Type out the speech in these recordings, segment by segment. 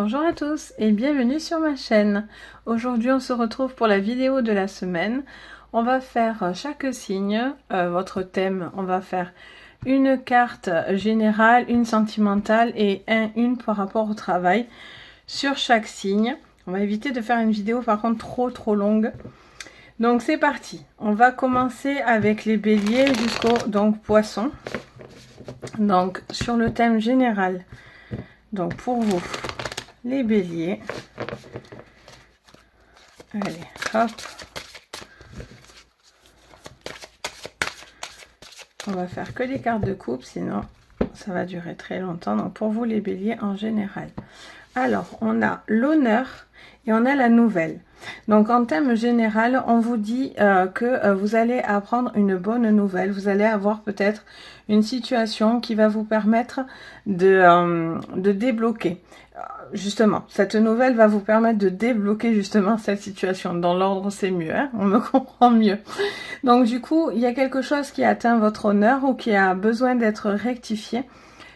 Bonjour à tous et bienvenue sur ma chaîne. Aujourd'hui on se retrouve pour la vidéo de la semaine. On va faire chaque signe, votre thème. On va faire une carte générale, une sentimentale et une par rapport au travail sur chaque signe. On va éviter de faire une vidéo par contre trop longue. Donc c'est parti. On va commencer avec les béliers jusqu'au poisson. Donc sur le thème général. Donc pour vous les béliers, allez hop, on va faire que les cartes de coupe, sinon ça va durer très longtemps. Donc pour vous les béliers en général, alors on a l'honneur et on a la nouvelle. Donc en thème général, on vous dit que vous allez apprendre une bonne nouvelle. Vous allez avoir peut-être une situation qui va vous permettre de débloquer. Justement, cette nouvelle va vous permettre de débloquer justement cette situation. Dans l'ordre, c'est mieux, hein, on me comprend mieux. Donc du coup, il y a quelque chose qui atteint votre honneur ou qui a besoin d'être rectifié.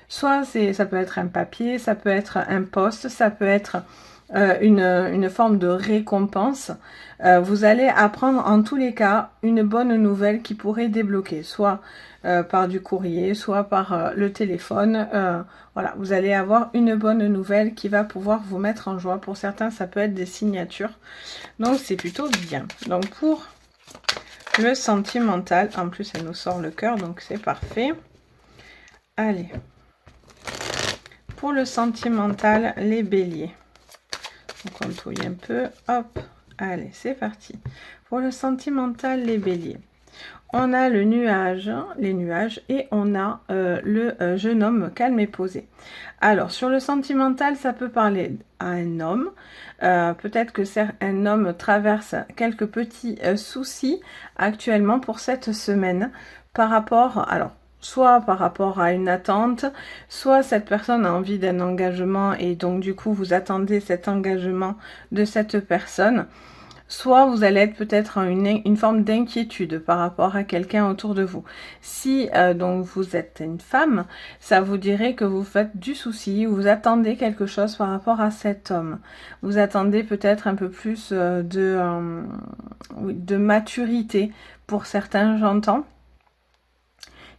Soit ça peut être un papier, ça peut être un poste, ça peut être une forme de récompense. Vous allez apprendre en tous les cas une bonne nouvelle qui pourrait débloquer, soit par du courrier, soit par le téléphone. Voilà, vous allez avoir une bonne nouvelle qui va pouvoir vous mettre en joie. Pour certains, ça peut être des signatures. Donc, c'est plutôt bien. Donc, pour le sentimental, en plus, elle nous sort le cœur, donc c'est parfait. Allez. Pour le sentimental, les béliers. Donc, on touille un peu. Hop. Allez, c'est parti. Pour le sentimental, les béliers. On a le nuage, les nuages, et on a le jeune homme calme et posé. Alors, sur le sentimental, ça peut parler à un homme. Peut-être que un homme traverse quelques petits soucis actuellement pour cette semaine par rapport, alors, soit par rapport à une attente, soit cette personne a envie d'un engagement et donc du coup, vous attendez cet engagement de cette personne. Soit vous allez être peut-être en une forme d'inquiétude par rapport à quelqu'un autour de vous. Si donc vous êtes une femme, ça vous dirait que vous faites du souci, ou vous attendez quelque chose par rapport à cet homme. Vous attendez peut-être un peu plus de maturité pour certains, j'entends.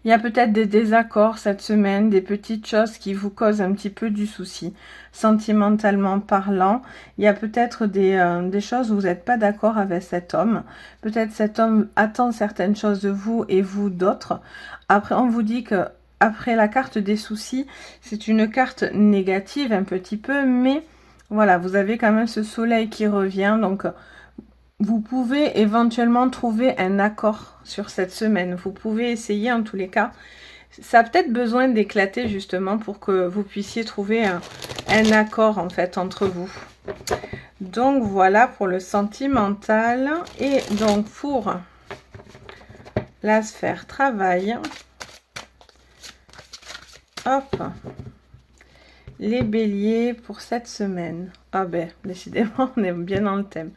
Il y a peut-être des désaccords cette semaine, des petites choses qui vous causent un petit peu du souci, sentimentalement parlant. Il y a peut-être des choses où vous n'êtes pas d'accord avec cet homme. Peut-être cet homme attend certaines choses de vous et vous d'autres. Après, on vous dit que après la carte des soucis, c'est une carte négative un petit peu, mais voilà, vous avez quand même ce soleil qui revient, donc vous pouvez éventuellement trouver un accord sur cette semaine. Vous pouvez essayer en tous les cas. Ça a peut-être besoin d'éclater justement pour que vous puissiez trouver un accord en fait entre vous. Donc voilà pour le sentimental. Et donc pour la sphère travail. Hop. Les béliers pour cette semaine. Ah ben, décidément, on est bien dans le thème.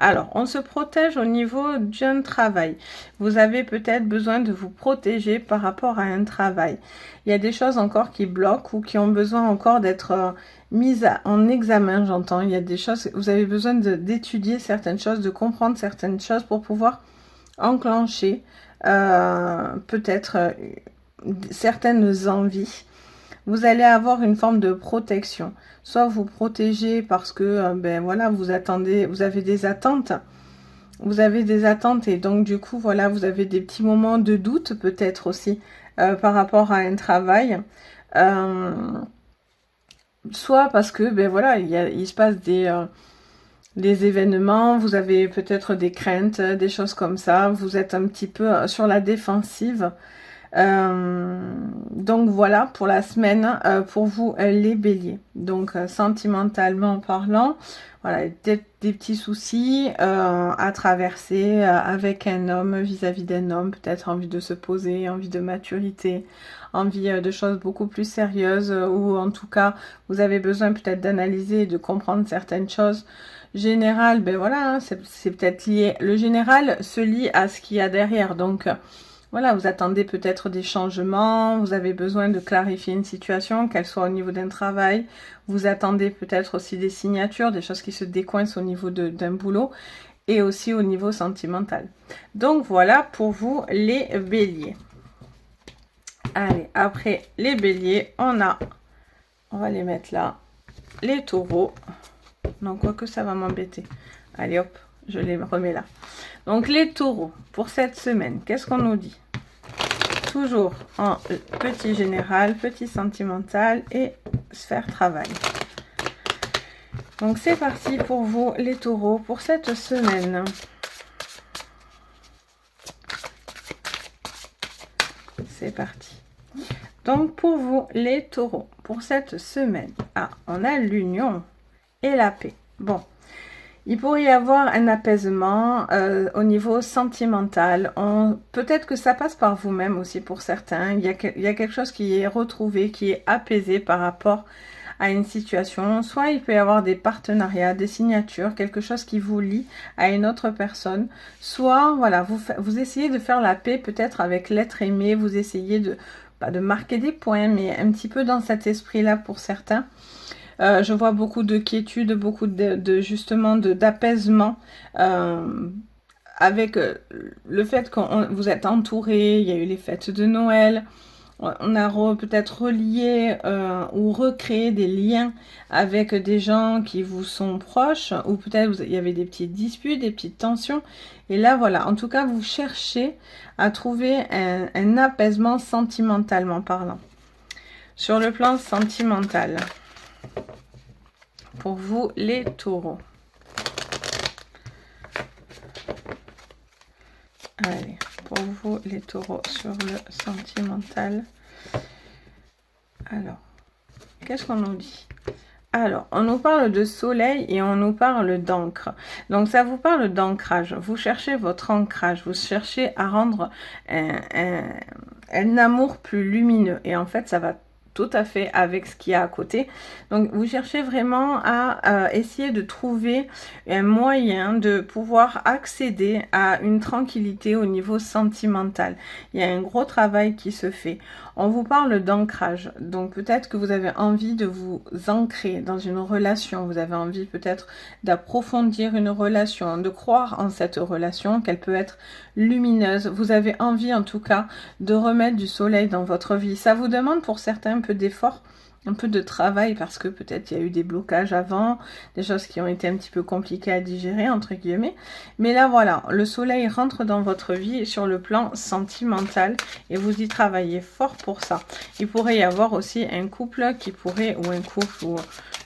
Alors, on se protège au niveau d'un travail. Vous avez peut-être besoin de vous protéger par rapport à un travail. Il y a des choses encore qui bloquent ou qui ont besoin encore d'être mises en examen, j'entends. Il y a des choses, vous avez besoin d'étudier certaines choses, de comprendre certaines choses pour pouvoir enclencher peut-être certaines envies. Vous allez avoir une forme de protection. Soit vous protégez parce que ben voilà, vous attendez, vous avez des attentes. Vous avez des attentes et donc du coup voilà, vous avez des petits moments de doute peut-être aussi par rapport à un travail. Soit parce que ben voilà, il se passe des événements, vous avez peut-être des craintes, des choses comme ça. Vous êtes un petit peu sur la défensive. Donc voilà pour la semaine pour vous les béliers. Donc sentimentalement parlant, voilà, des petits soucis à traverser avec un homme, vis-à-vis d'un homme, peut-être envie de se poser, envie de maturité, envie de choses beaucoup plus sérieuses, ou en tout cas vous avez besoin peut-être d'analyser et de comprendre certaines choses. Général, ben voilà, hein, c'est peut-être lié, le général se lie à ce qu'il y a derrière, donc voilà, vous attendez peut-être des changements, vous avez besoin de clarifier une situation, qu'elle soit au niveau d'un travail, vous attendez peut-être aussi des signatures, des choses qui se décoincent au niveau d'un boulot et aussi au niveau sentimental. Donc voilà pour vous les béliers. Allez, après les béliers, on va les mettre là, les taureaux. Non, quoique ça va m'embêter. Allez hop, je les remets là. Donc les taureaux, pour cette semaine, qu'est-ce qu'on nous dit? Toujours en petit général, petit sentimental et sphère travail. Donc c'est parti pour vous les taureaux pour cette semaine. C'est parti. Donc pour vous les taureaux, pour cette semaine, on a l'union et la paix. Bon, il pourrait y avoir un apaisement au niveau sentimental. Peut-être que ça passe par vous-même aussi pour certains. Il y a quelque chose qui est retrouvé, qui est apaisé par rapport à une situation. Soit il peut y avoir des partenariats, des signatures, quelque chose qui vous lie à une autre personne. Soit, voilà, vous essayez de faire la paix peut-être avec l'être aimé. Vous essayez de, pas de marquer des points, mais un petit peu dans cet esprit-là pour certains. Je vois beaucoup de quiétude, beaucoup justement d'apaisement avec le fait que vous êtes entouré. Il y a eu les fêtes de Noël. On a peut-être relié ou recréé des liens avec des gens qui vous sont proches, ou peut-être il y avait des petites disputes, des petites tensions. Et là, voilà, en tout cas, vous cherchez à trouver un apaisement sentimentalement parlant. Sur le plan sentimental, pour vous, les taureaux. Allez, pour vous, les taureaux, sur le sentimental. Alors, qu'est-ce qu'on nous dit? Alors, on nous parle de soleil et on nous parle d'encre. Donc, ça vous parle d'ancrage. Vous cherchez votre ancrage. Vous cherchez à rendre un amour plus lumineux. Et en fait, ça va tout à fait avec ce qu'il y a à côté. Donc, vous cherchez vraiment à essayer de trouver un moyen de pouvoir accéder à une tranquillité au niveau sentimental. Il y a un gros travail qui se fait. On vous parle d'ancrage. Donc, peut-être que vous avez envie de vous ancrer dans une relation. Vous avez envie peut-être d'approfondir une relation, de croire en cette relation, qu'elle peut être lumineuse. Vous avez envie, en tout cas, de remettre du soleil dans votre vie. Ça vous demande pour certains un peu d'effort, un peu de travail, parce que peut-être il y a eu des blocages avant, des choses qui ont été un petit peu compliquées à digérer, entre guillemets. Mais là, voilà, le soleil rentre dans votre vie sur le plan sentimental et vous y travaillez fort pour ça. Il pourrait y avoir aussi un couple qui pourrait, ou un couple, ou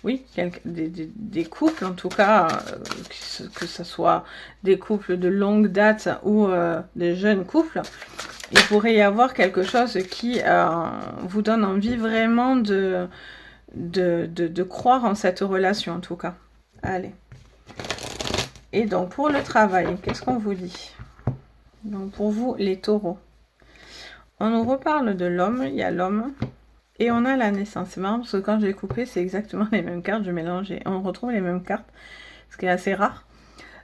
oui, des couples en tout cas, que ce soit des couples de longue date ou des jeunes couples. Il pourrait y avoir quelque chose qui vous donne envie vraiment de croire en cette relation, en tout cas. Allez. Et donc, pour le travail, qu'est-ce qu'on vous dit? Donc, pour vous, les taureaux. On nous reparle de l'homme, il y a l'homme, et on a la naissance. C'est marrant, parce que quand j'ai coupé, c'est exactement les mêmes cartes, je mélangeais. On retrouve les mêmes cartes, ce qui est assez rare.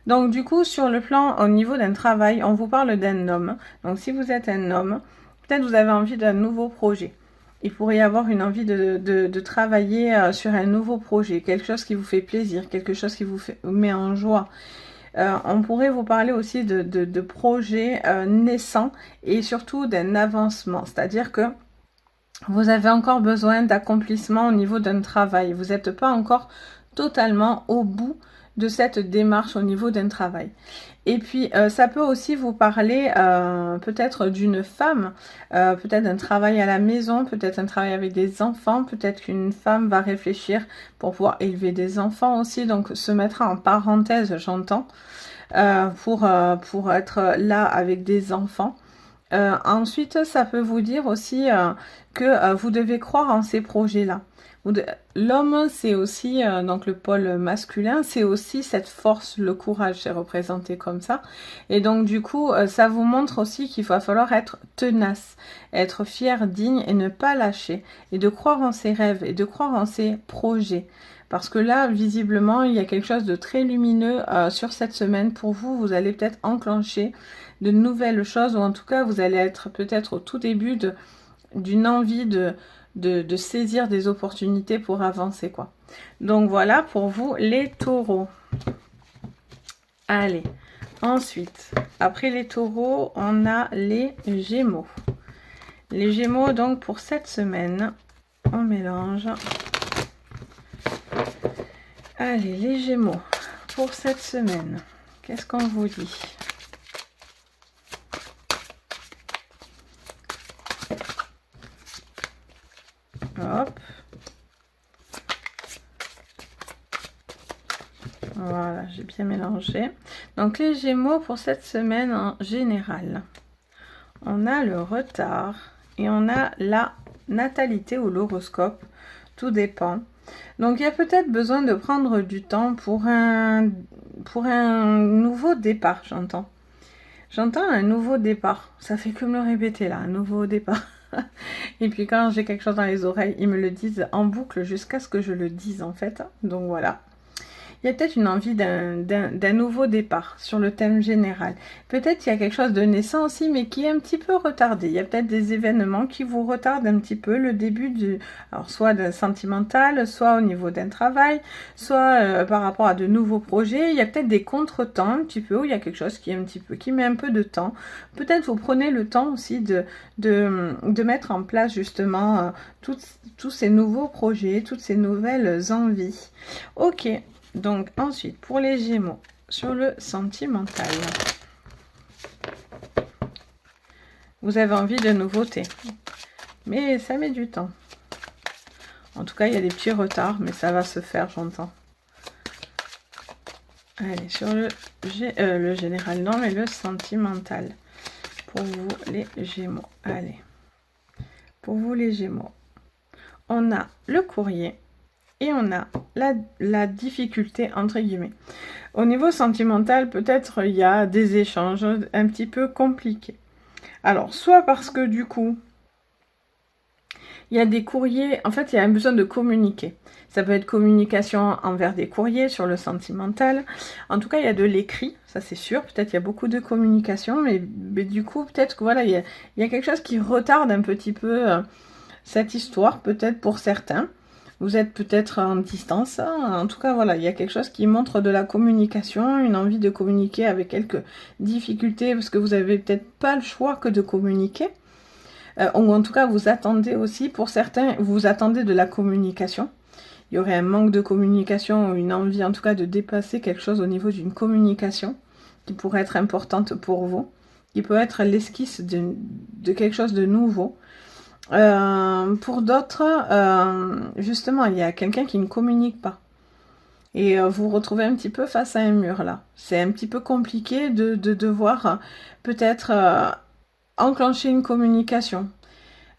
Donc, du coup, sur le plan, au niveau d'un travail, on vous parle d'un homme. Donc, si vous êtes un homme, peut-être vous avez envie d'un nouveau projet. Il pourrait y avoir une envie de travailler sur un nouveau projet, quelque chose qui vous fait plaisir, quelque chose qui vous met en joie. On pourrait vous parler aussi de projets naissants et surtout d'un avancement. C'est-à-dire que vous avez encore besoin d'accomplissement au niveau d'un travail. Vous n'êtes pas encore totalement au bout de cette démarche au niveau d'un travail. Et puis, ça peut aussi vous parler peut-être d'une femme, peut-être d'un travail à la maison, peut-être un travail avec des enfants, peut-être qu'une femme va réfléchir pour pouvoir élever des enfants aussi, donc se mettre en parenthèse, j'entends, pour être là avec des enfants. Ensuite, ça peut vous dire aussi que vous devez croire en ces projets-là. L'homme, c'est aussi, donc le pôle masculin, c'est aussi cette force, le courage, c'est représenté comme ça. Et donc du coup, ça vous montre aussi qu'il va falloir être tenace, être fier, digne et ne pas lâcher. Et de croire en ses rêves et de croire en ses projets. Parce que là, visiblement, il y a quelque chose de très lumineux sur cette semaine. Pour vous, vous allez peut-être enclencher de nouvelles choses, ou en tout cas, vous allez être peut-être au tout début d'une envie de saisir des opportunités pour avancer, quoi. Donc voilà pour vous, les taureaux. Allez, ensuite, après les taureaux, on a les gémeaux. Les gémeaux, donc, pour cette semaine, on mélange. Allez, les gémeaux, pour cette semaine, qu'est-ce qu'on vous dit? Hop. Voilà, j'ai bien mélangé. Donc, les gémeaux, pour cette semaine, en général, on a le retard et on a la natalité ou l'horoscope. Tout dépend. Donc, il y a peut-être besoin de prendre du temps pour un nouveau départ, j'entends. J'entends un nouveau départ. Ça fait que me le répéter, là, un nouveau départ. Et puis, quand j'ai quelque chose dans les oreilles, ils me le disent en boucle jusqu'à ce que je le dise, en fait. Donc, voilà. Il y a peut-être une envie d'un nouveau départ sur le thème général. Peut-être qu'il y a quelque chose de naissant aussi, mais qui est un petit peu retardé. Il y a peut-être des événements qui vous retardent un petit peu le début alors soit d'un sentimental, soit au niveau d'un travail, soit par rapport à de nouveaux projets. Il y a peut-être des contretemps un petit peu, où il y a quelque chose qui met un peu de temps. Peut-être vous prenez le temps aussi de mettre en place justement tous ces nouveaux projets, toutes ces nouvelles envies. Ok. Donc ensuite, pour les Gémeaux, sur le sentimental, vous avez envie de nouveautés, mais ça met du temps. En tout cas, il y a des petits retards, mais ça va se faire, j'entends. Allez, sur le général, non, mais le sentimental, pour vous les Gémeaux. Allez, pour vous les Gémeaux, on a le courrier. Et on a la difficulté, entre guillemets. Au niveau sentimental, peut-être il y a des échanges un petit peu compliqués. Alors, soit parce que du coup, il y a des courriers, en fait, il y a un besoin de communiquer. Ça peut être communication envers des courriers sur le sentimental. En tout cas, il y a de l'écrit, ça c'est sûr. Peut-être il y a beaucoup de communication, mais du coup, peut-être que voilà, il y a quelque chose qui retarde un petit peu cette histoire, peut-être pour certains. Vous êtes peut-être en distance. En tout cas, voilà, il y a quelque chose qui montre de la communication, une envie de communiquer avec quelques difficultés, parce que vous n'avez peut-être pas le choix que de communiquer. Ou en tout cas, vous attendez aussi, pour certains, vous attendez de la communication. Il y aurait un manque de communication, ou une envie en tout cas de dépasser quelque chose au niveau d'une communication, qui pourrait être importante pour vous, qui peut être l'esquisse de quelque chose de nouveau. Pour d'autres, justement, il y a quelqu'un qui ne communique pas. Et vous vous retrouvez un petit peu face à un mur là. C'est un petit peu compliqué de devoir peut-être enclencher une communication.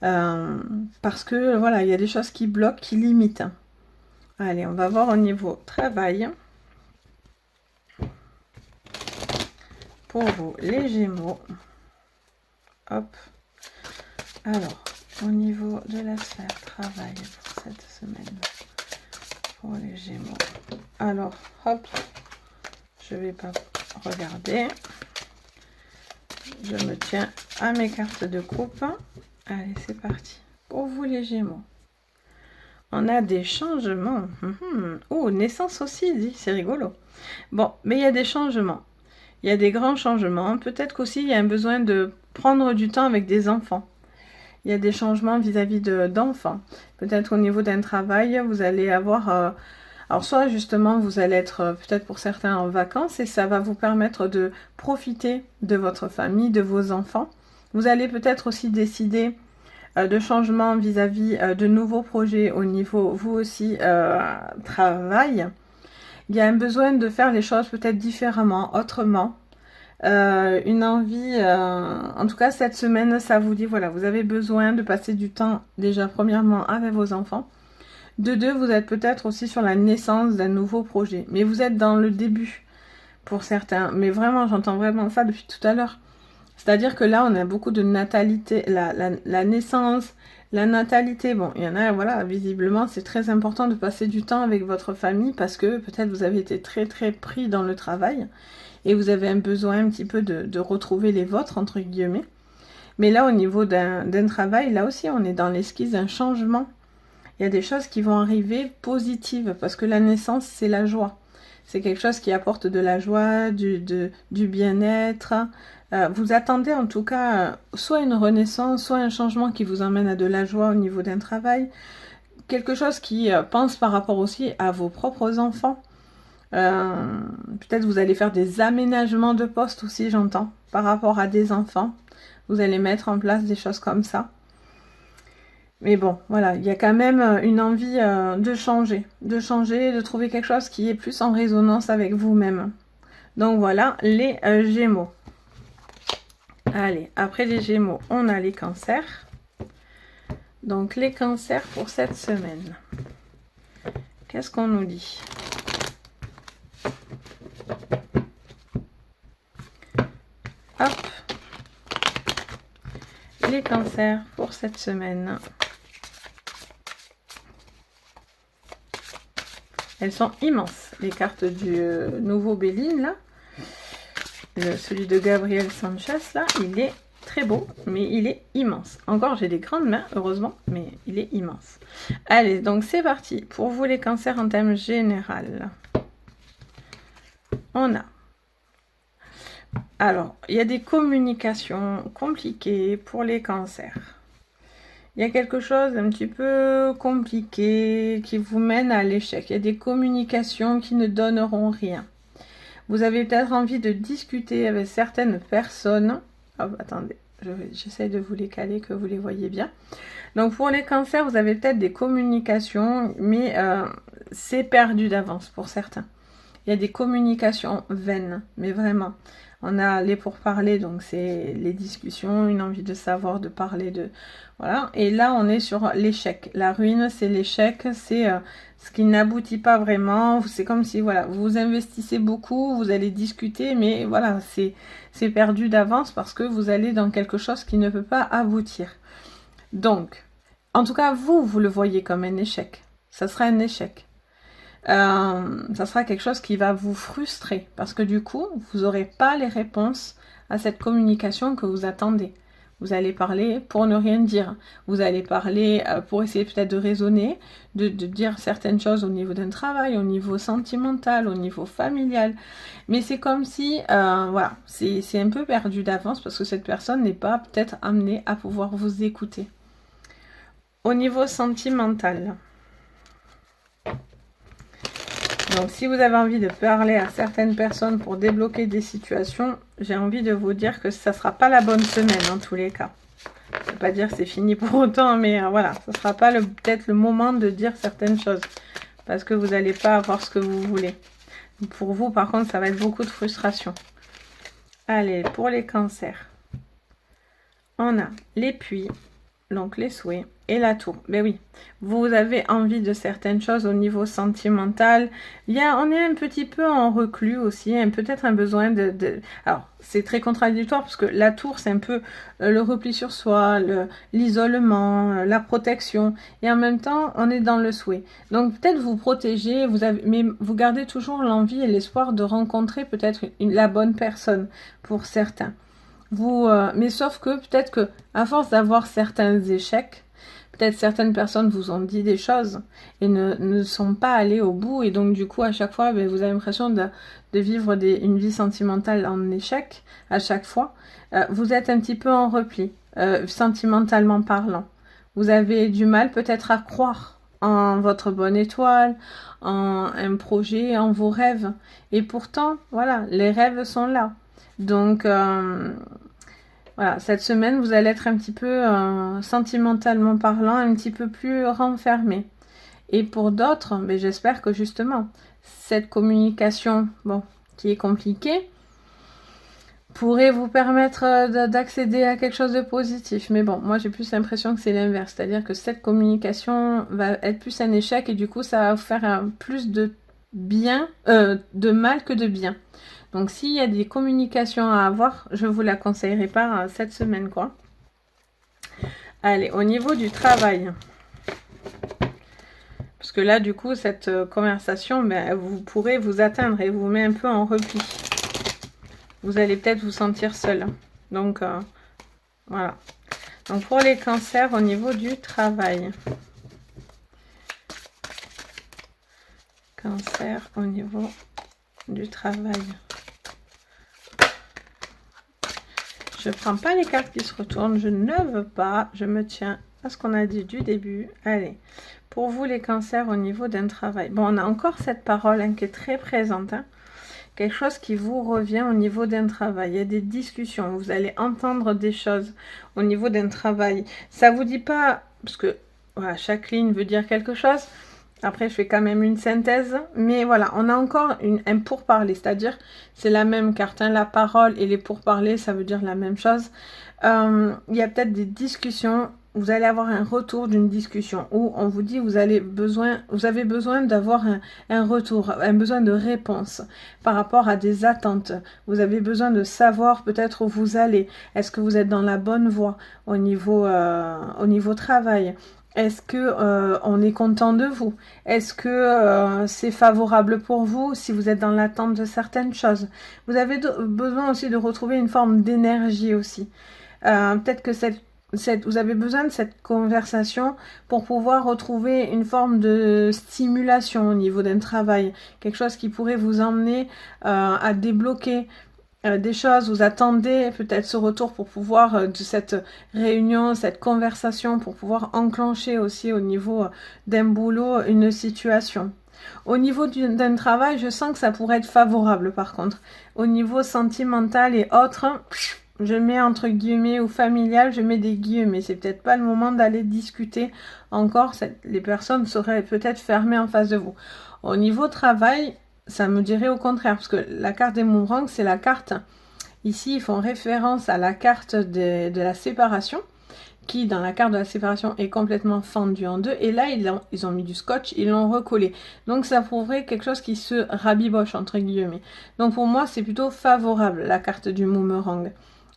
Parce que voilà, il y a des choses qui bloquent, qui limitent. Allez, on va voir au niveau travail. Pour vous, les Gémeaux. Hop. Alors, au niveau de la sphère travail pour cette semaine, pour les Gémeaux. Alors, hop, je vais pas regarder. Je me tiens à mes cartes de coupe. Allez, c'est parti. Pour vous les Gémeaux, on a des changements. Oh, naissance aussi, dit, c'est rigolo. Bon, mais il y a des changements. Il y a des grands changements. Peut-être qu'aussi il y a un besoin de prendre du temps avec des enfants. Il y a des changements vis-à-vis d'enfants. Peut-être au niveau d'un travail, vous allez avoir... alors soit justement, vous allez être peut-être pour certains en vacances et ça va vous permettre de profiter de votre famille, de vos enfants. Vous allez peut-être aussi décider de changements vis-à-vis de nouveaux projets au niveau, vous aussi, travail. Il y a un besoin de faire les choses peut-être différemment, autrement. Une envie, en tout cas cette semaine, ça vous dit, voilà, vous avez besoin de passer du temps déjà premièrement avec vos enfants. De deux, vous êtes peut-être aussi sur la naissance d'un nouveau projet, mais vous êtes dans le début pour certains. Mais vraiment, j'entends vraiment ça depuis tout à l'heure. C'est-à-dire que là, on a beaucoup de natalité, la naissance, la natalité. Bon, il y en a, voilà, visiblement, c'est très important de passer du temps avec votre famille parce que peut-être vous avez été très très pris dans le travail et vous avez un besoin un petit peu de retrouver les vôtres, entre guillemets. Mais là, au niveau d'un travail, là aussi, on est dans l'esquisse d'un changement. Il y a des choses qui vont arriver positives parce que la naissance, c'est la joie. C'est quelque chose qui apporte de la joie, du bien-être. Vous attendez en tout cas soit une renaissance, soit un changement qui vous emmène à de la joie au niveau d'un travail. Quelque chose qui pense par rapport aussi à vos propres enfants. Peut-être vous allez faire des aménagements de poste aussi, j'entends, par rapport à des enfants. Vous allez mettre en place des choses comme ça. Mais bon, voilà, il y a quand même une envie de changer, de trouver quelque chose qui est plus en résonance avec vous-même. Donc voilà, les Gémeaux. Allez, après les Gémeaux, on a les Cancers. Donc les Cancers pour cette semaine. Qu'est-ce qu'on nous dit? Hop. Les Cancers pour cette semaine. Elles sont immenses, les cartes du nouveau Béline, là. Celui de Gabriel Sanchez, là, il est très beau, mais il est immense. Encore, j'ai des grandes mains, heureusement, mais il est immense. Allez, donc c'est parti. Pour vous, les Cancers, en thème général. On a... Alors, il y a des communications compliquées pour les Cancers. Il y a quelque chose d'un petit peu compliqué qui vous mène à l'échec. Il y a des communications qui ne donneront rien. Vous avez peut-être envie de discuter avec certaines personnes. Hop, attendez, j'essaie de vous les caler, que vous les voyez bien. Donc pour les Cancers, vous avez peut-être des communications, mais c'est perdu d'avance pour certains. Il y a des communications vaines, mais vraiment. On a les pourparlers, donc c'est les discussions, une envie de savoir, de parler, de... Voilà. Et là, on est sur l'échec. La ruine, c'est l'échec, c'est ce qui n'aboutit pas vraiment. C'est comme si, voilà, vous investissez beaucoup, vous allez discuter, mais voilà, c'est perdu d'avance parce que vous allez dans quelque chose qui ne peut pas aboutir. Donc, en tout cas, vous le voyez comme un échec. Ça sera un échec. Ça sera quelque chose qui va vous frustrer parce que du coup, vous n'aurez pas les réponses à cette communication que vous attendez. Vous allez parler pour ne rien dire. Vous allez parler pour essayer peut-être de raisonner, de dire certaines choses au niveau d'un travail, au niveau sentimental, au niveau familial. Mais c'est comme si, voilà, c'est un peu perdu d'avance parce que cette personne n'est pas peut-être amenée à pouvoir vous écouter. Au niveau sentimental... Donc, si vous avez envie de parler à certaines personnes pour débloquer des situations, j'ai envie de vous dire que ça ne sera pas la bonne semaine, en tous les cas. Je ne veux pas dire que c'est fini pour autant, mais voilà, ce ne sera pas peut-être le moment de dire certaines choses. Parce que vous n'allez pas avoir ce que vous voulez. Pour vous, par contre, ça va être beaucoup de frustration. Allez, pour les Cancers, on a les puits, donc les souhaits. Et la tour, ben oui, vous avez envie de certaines choses au niveau sentimental. On est un petit peu en reclus aussi, peut-être un besoin Alors, c'est très contradictoire parce que la tour, c'est un peu le repli sur soi, l'isolement, la protection. Et en même temps, on est dans le souhait. Donc, peut-être vous protégez, mais vous gardez toujours l'envie et l'espoir de rencontrer peut-être la bonne personne pour certains. Mais sauf que peut-être que à force d'avoir certains échecs, peut-être certaines personnes vous ont dit des choses et ne sont pas allées au bout. Et donc, du coup, à chaque fois, vous avez l'impression de vivre une vie sentimentale en échec à chaque fois. Vous êtes un petit peu en repli, sentimentalement parlant. Vous avez du mal peut-être à croire en votre bonne étoile, en un projet, en vos rêves. Et pourtant, voilà, les rêves sont là. Donc... voilà, cette semaine, vous allez être un petit peu, sentimentalement parlant, un petit peu plus renfermé. Et pour d'autres, j'espère que justement, cette communication, qui est compliquée, pourrait vous permettre d'accéder à quelque chose de positif. Mais bon, moi j'ai plus l'impression que c'est l'inverse. C'est-à-dire que cette communication va être plus un échec et du coup, ça va vous faire plus de mal que de bien. Donc s'il y a des communications à avoir, je vous la conseillerais pas cette semaine, quoi. Allez, au niveau du travail. Parce que là, du coup, cette conversation, ben, vous pourrez vous atteindre et vous met un peu en repli. Vous allez peut-être vous sentir seul. Donc, voilà. Donc, pour les cancers, au niveau du travail. Cancer au niveau du travail. Je ne prends pas les cartes qui se retournent. Je ne veux pas. Je me tiens à ce qu'on a dit du début. Allez. Pour vous, les cancers, au niveau d'un travail. Bon, on a encore cette parole qui est très présente. Quelque chose qui vous revient au niveau d'un travail. Il y a des discussions. Vous allez entendre des choses au niveau d'un travail. Ça ne vous dit pas... Parce que voilà, chaque ligne veut dire quelque chose. Après, je fais quand même une synthèse. Mais voilà, on a encore un pourparler. C'est-à-dire, c'est la même carte. La parole et les pourparlers, ça veut dire la même chose. Il y a peut-être des discussions. Vous allez avoir un retour d'une discussion où on vous dit vous avez besoin d'avoir un retour, un besoin de réponse par rapport à des attentes. Vous avez besoin de savoir peut-être où vous allez. Est-ce que vous êtes dans la bonne voie au niveau travail? Est-ce que on est content de vous? Est-ce que c'est favorable pour vous si vous êtes dans l'attente de certaines choses? Vous avez besoin aussi de retrouver une forme d'énergie aussi. Peut-être que vous avez besoin de cette conversation pour pouvoir retrouver une forme de stimulation au niveau d'un travail. Quelque chose qui pourrait vous emmener à débloquer des choses. Vous attendez peut-être ce retour pour pouvoir, de cette réunion, cette conversation, pour pouvoir enclencher aussi au niveau d'un boulot une situation. Au niveau d'un travail, je sens que ça pourrait être favorable par contre. Au niveau sentimental et autres... Je mets entre guillemets ou familial, je mets des guillemets. C'est peut-être pas le moment d'aller discuter encore. Les personnes seraient peut-être fermées en face de vous. Au niveau travail, ça me dirait au contraire. Parce que la carte des boomerangs, c'est la carte. Ici, ils font référence à la carte de la séparation. Qui, dans la carte de la séparation, est complètement fendue en deux. Et là, ils ont mis du scotch, ils l'ont recollé. Donc, ça prouverait quelque chose qui se rabiboche, entre guillemets. Donc, pour moi, c'est plutôt favorable, la carte du boomerang.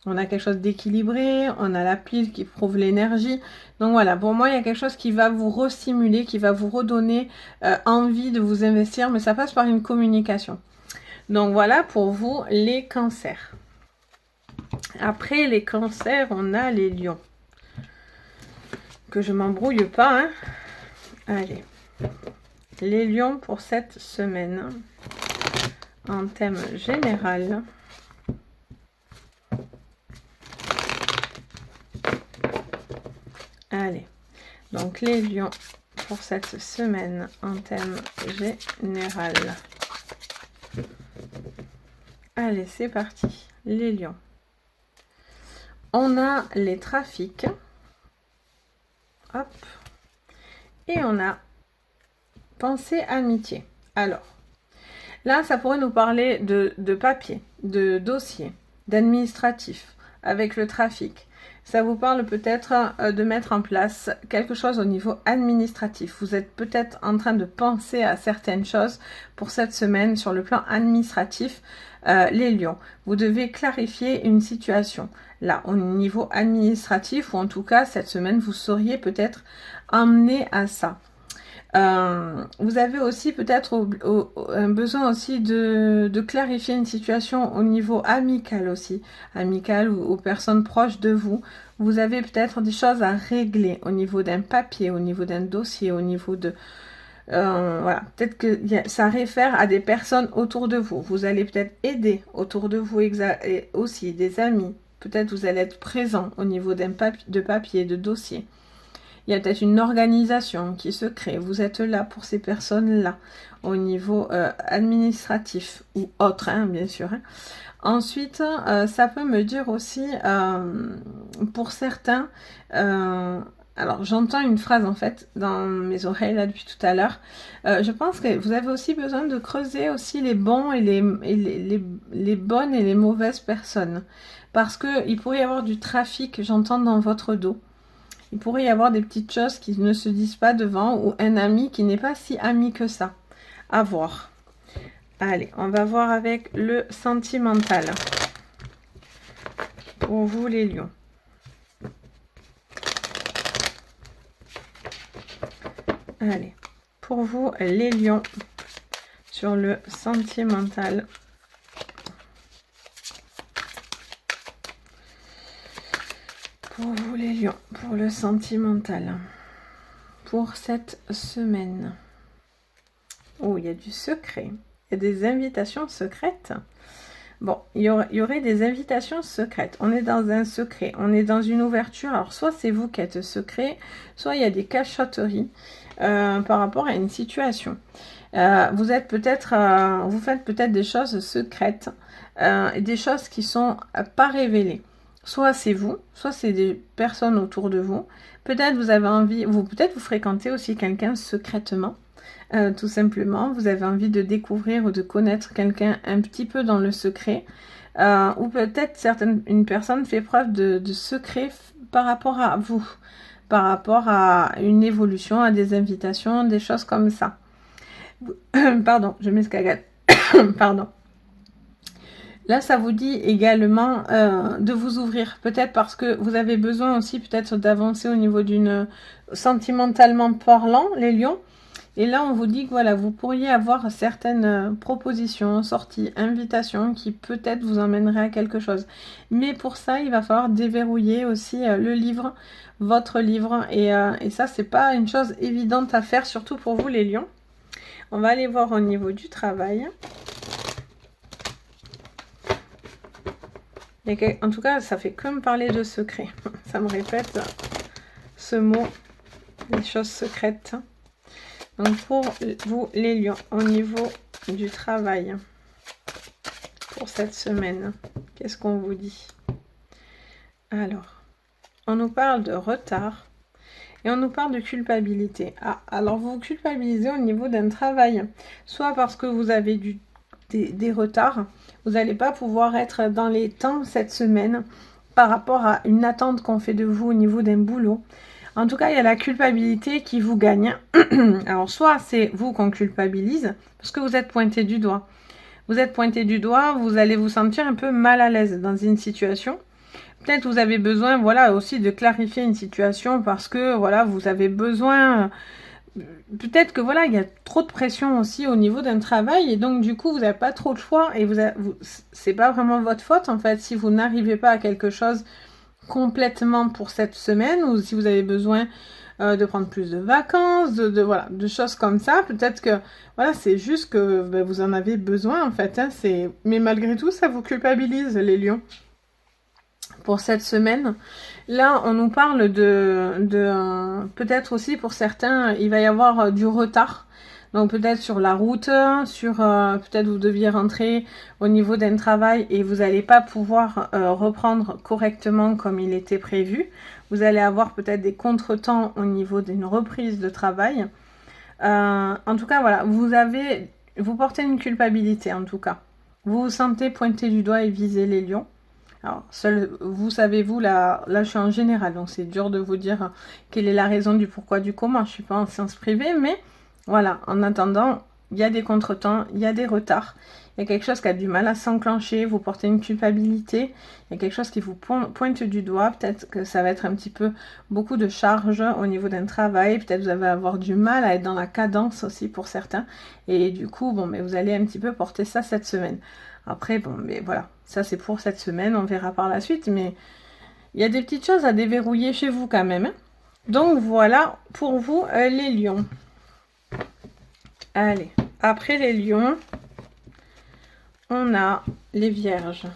On a quelque chose d'équilibré, on a la pile qui prouve l'énergie. Donc voilà, pour moi, il y a quelque chose qui va vous restimuler, qui va vous redonner envie de vous investir, mais ça passe par une communication. Donc voilà pour vous, les cancers. Après les cancers, on a les lions. Que je m'embrouille pas, hein. Allez. Les lions pour cette semaine. En thème général. Allez, donc les lions pour cette semaine en thème général. Allez, c'est parti, les lions. On a les trafics. Hop. Et on a pensée amitié. Alors, là, ça pourrait nous parler de papier, de dossier, d'administratif, avec le trafic. Ça vous parle peut-être de mettre en place quelque chose au niveau administratif. Vous êtes peut-être en train de penser à certaines choses pour cette semaine sur le plan administratif. Les lions, vous devez clarifier une situation. Là, au niveau administratif, ou en tout cas, cette semaine, vous seriez peut-être amené à ça. Vous avez aussi peut-être un besoin aussi de clarifier une situation au niveau amical aussi, amical ou aux personnes proches de vous. Vous avez peut-être des choses à régler au niveau d'un papier, au niveau d'un dossier, au niveau de... voilà, peut-être que ça réfère à des personnes autour de vous. Vous allez peut-être aider autour de vous et aussi des amis. Peut-être vous allez être présent au niveau de papier, de dossier. Il y a peut-être une organisation qui se crée. Vous êtes là pour ces personnes-là, au niveau administratif ou autre, hein, bien sûr. Hein. Ensuite, ça peut me dire aussi, pour certains, alors j'entends une phrase en fait dans mes oreilles là depuis tout à l'heure. Je pense que vous avez aussi besoin de creuser aussi les bons et les bonnes et les mauvaises personnes. Parce qu'il pourrait y avoir du trafic, j'entends, dans votre dos. Il pourrait y avoir des petites choses qui ne se disent pas devant ou un ami qui n'est pas si ami que ça. À voir. Allez, on va voir avec le sentimental. Pour vous, les lions. Allez, pour vous, les lions, sur le sentimental. Pour vous, les lions, pour le sentimental. Pour cette semaine. Oh, il y a du secret. Il y a des invitations secrètes. Bon, il y aurait des invitations secrètes. On est dans un secret. On est dans une ouverture. Alors, soit c'est vous qui êtes secret, soit il y a des cachotteries par rapport à une situation. Vous êtes peut-être, vous faites peut-être des choses secrètes, des choses qui sont pas révélées. Soit c'est vous, soit c'est des personnes autour de vous. Peut-être vous avez envie, peut-être vous fréquentez aussi quelqu'un secrètement. Tout simplement, vous avez envie de découvrir ou de connaître quelqu'un un petit peu dans le secret, ou peut-être une personne fait preuve de secret par rapport à vous, par rapport à une évolution, à des invitations, des choses comme ça. Pardon, je m'escagade. Pardon. Là, ça vous dit également de vous ouvrir, peut-être parce que vous avez besoin aussi peut-être d'avancer au niveau d'une sentimentalement parlant, les lions. Et là, on vous dit que voilà, vous pourriez avoir certaines propositions, sorties, invitations qui peut-être vous emmèneraient à quelque chose. Mais pour ça, il va falloir déverrouiller aussi le livre, votre livre. Et ça, c'est pas une chose évidente à faire, surtout pour vous les lions. On va aller voir au niveau du travail. En tout cas, ça fait que me parler de secret. Ça me répète ce mot, les choses secrètes. Donc pour vous les lions, au niveau du travail, pour cette semaine, qu'est-ce qu'on vous dit? Alors, on nous parle de retard et on nous parle de culpabilité. Ah, alors vous culpabilisez au niveau d'un travail, soit parce que vous avez des retards, vous n'allez pas pouvoir être dans les temps cette semaine par rapport à une attente qu'on fait de vous au niveau d'un boulot. En tout cas, il y a la culpabilité qui vous gagne. Alors, soit c'est vous qu'on culpabilise, parce que vous êtes pointé du doigt. Vous êtes pointé du doigt, vous allez vous sentir un peu mal à l'aise dans une situation. Peut-être vous avez besoin, voilà, aussi de clarifier une situation parce que, voilà, vous avez besoin... Peut-être que, voilà, il y a trop de pression aussi au niveau d'un travail et donc, du coup, vous n'avez pas trop de choix et c'est pas vraiment votre faute, en fait, si vous n'arrivez pas à quelque chose complètement pour cette semaine ou si vous avez besoin de prendre plus de vacances, voilà, de choses comme ça. Peut-être que voilà, c'est juste que vous en avez besoin en fait. Hein, mais malgré tout, ça vous culpabilise les lions pour cette semaine. Là, on nous parle de peut-être aussi pour certains, il va y avoir du retard. Donc peut-être sur la route, peut-être vous deviez rentrer au niveau d'un travail et vous n'allez pas pouvoir reprendre correctement comme il était prévu. Vous allez avoir peut-être des contretemps au niveau d'une reprise de travail. En tout cas, voilà, vous portez une culpabilité en tout cas. Vous vous sentez pointer du doigt et viser les lions. Alors, seul vous savez, là je suis en général, donc c'est dur de vous dire quelle est la raison du pourquoi, du comment. Je suis pas en sciences privées, mais voilà, en attendant, il y a des contretemps, il y a des retards, il y a quelque chose qui a du mal à s'enclencher, vous portez une culpabilité, il y a quelque chose qui vous pointe du doigt, peut-être que ça va être un petit peu beaucoup de charge au niveau d'un travail, peut-être vous allez avoir du mal à être dans la cadence aussi pour certains, et du coup, bon, mais vous allez un petit peu porter ça cette semaine. Après, bon, mais voilà, ça c'est pour cette semaine, on verra par la suite, mais il y a des petites choses à déverrouiller chez vous quand même. Hein. Donc voilà pour vous les lions. Allez, après les lions, on a les vierges.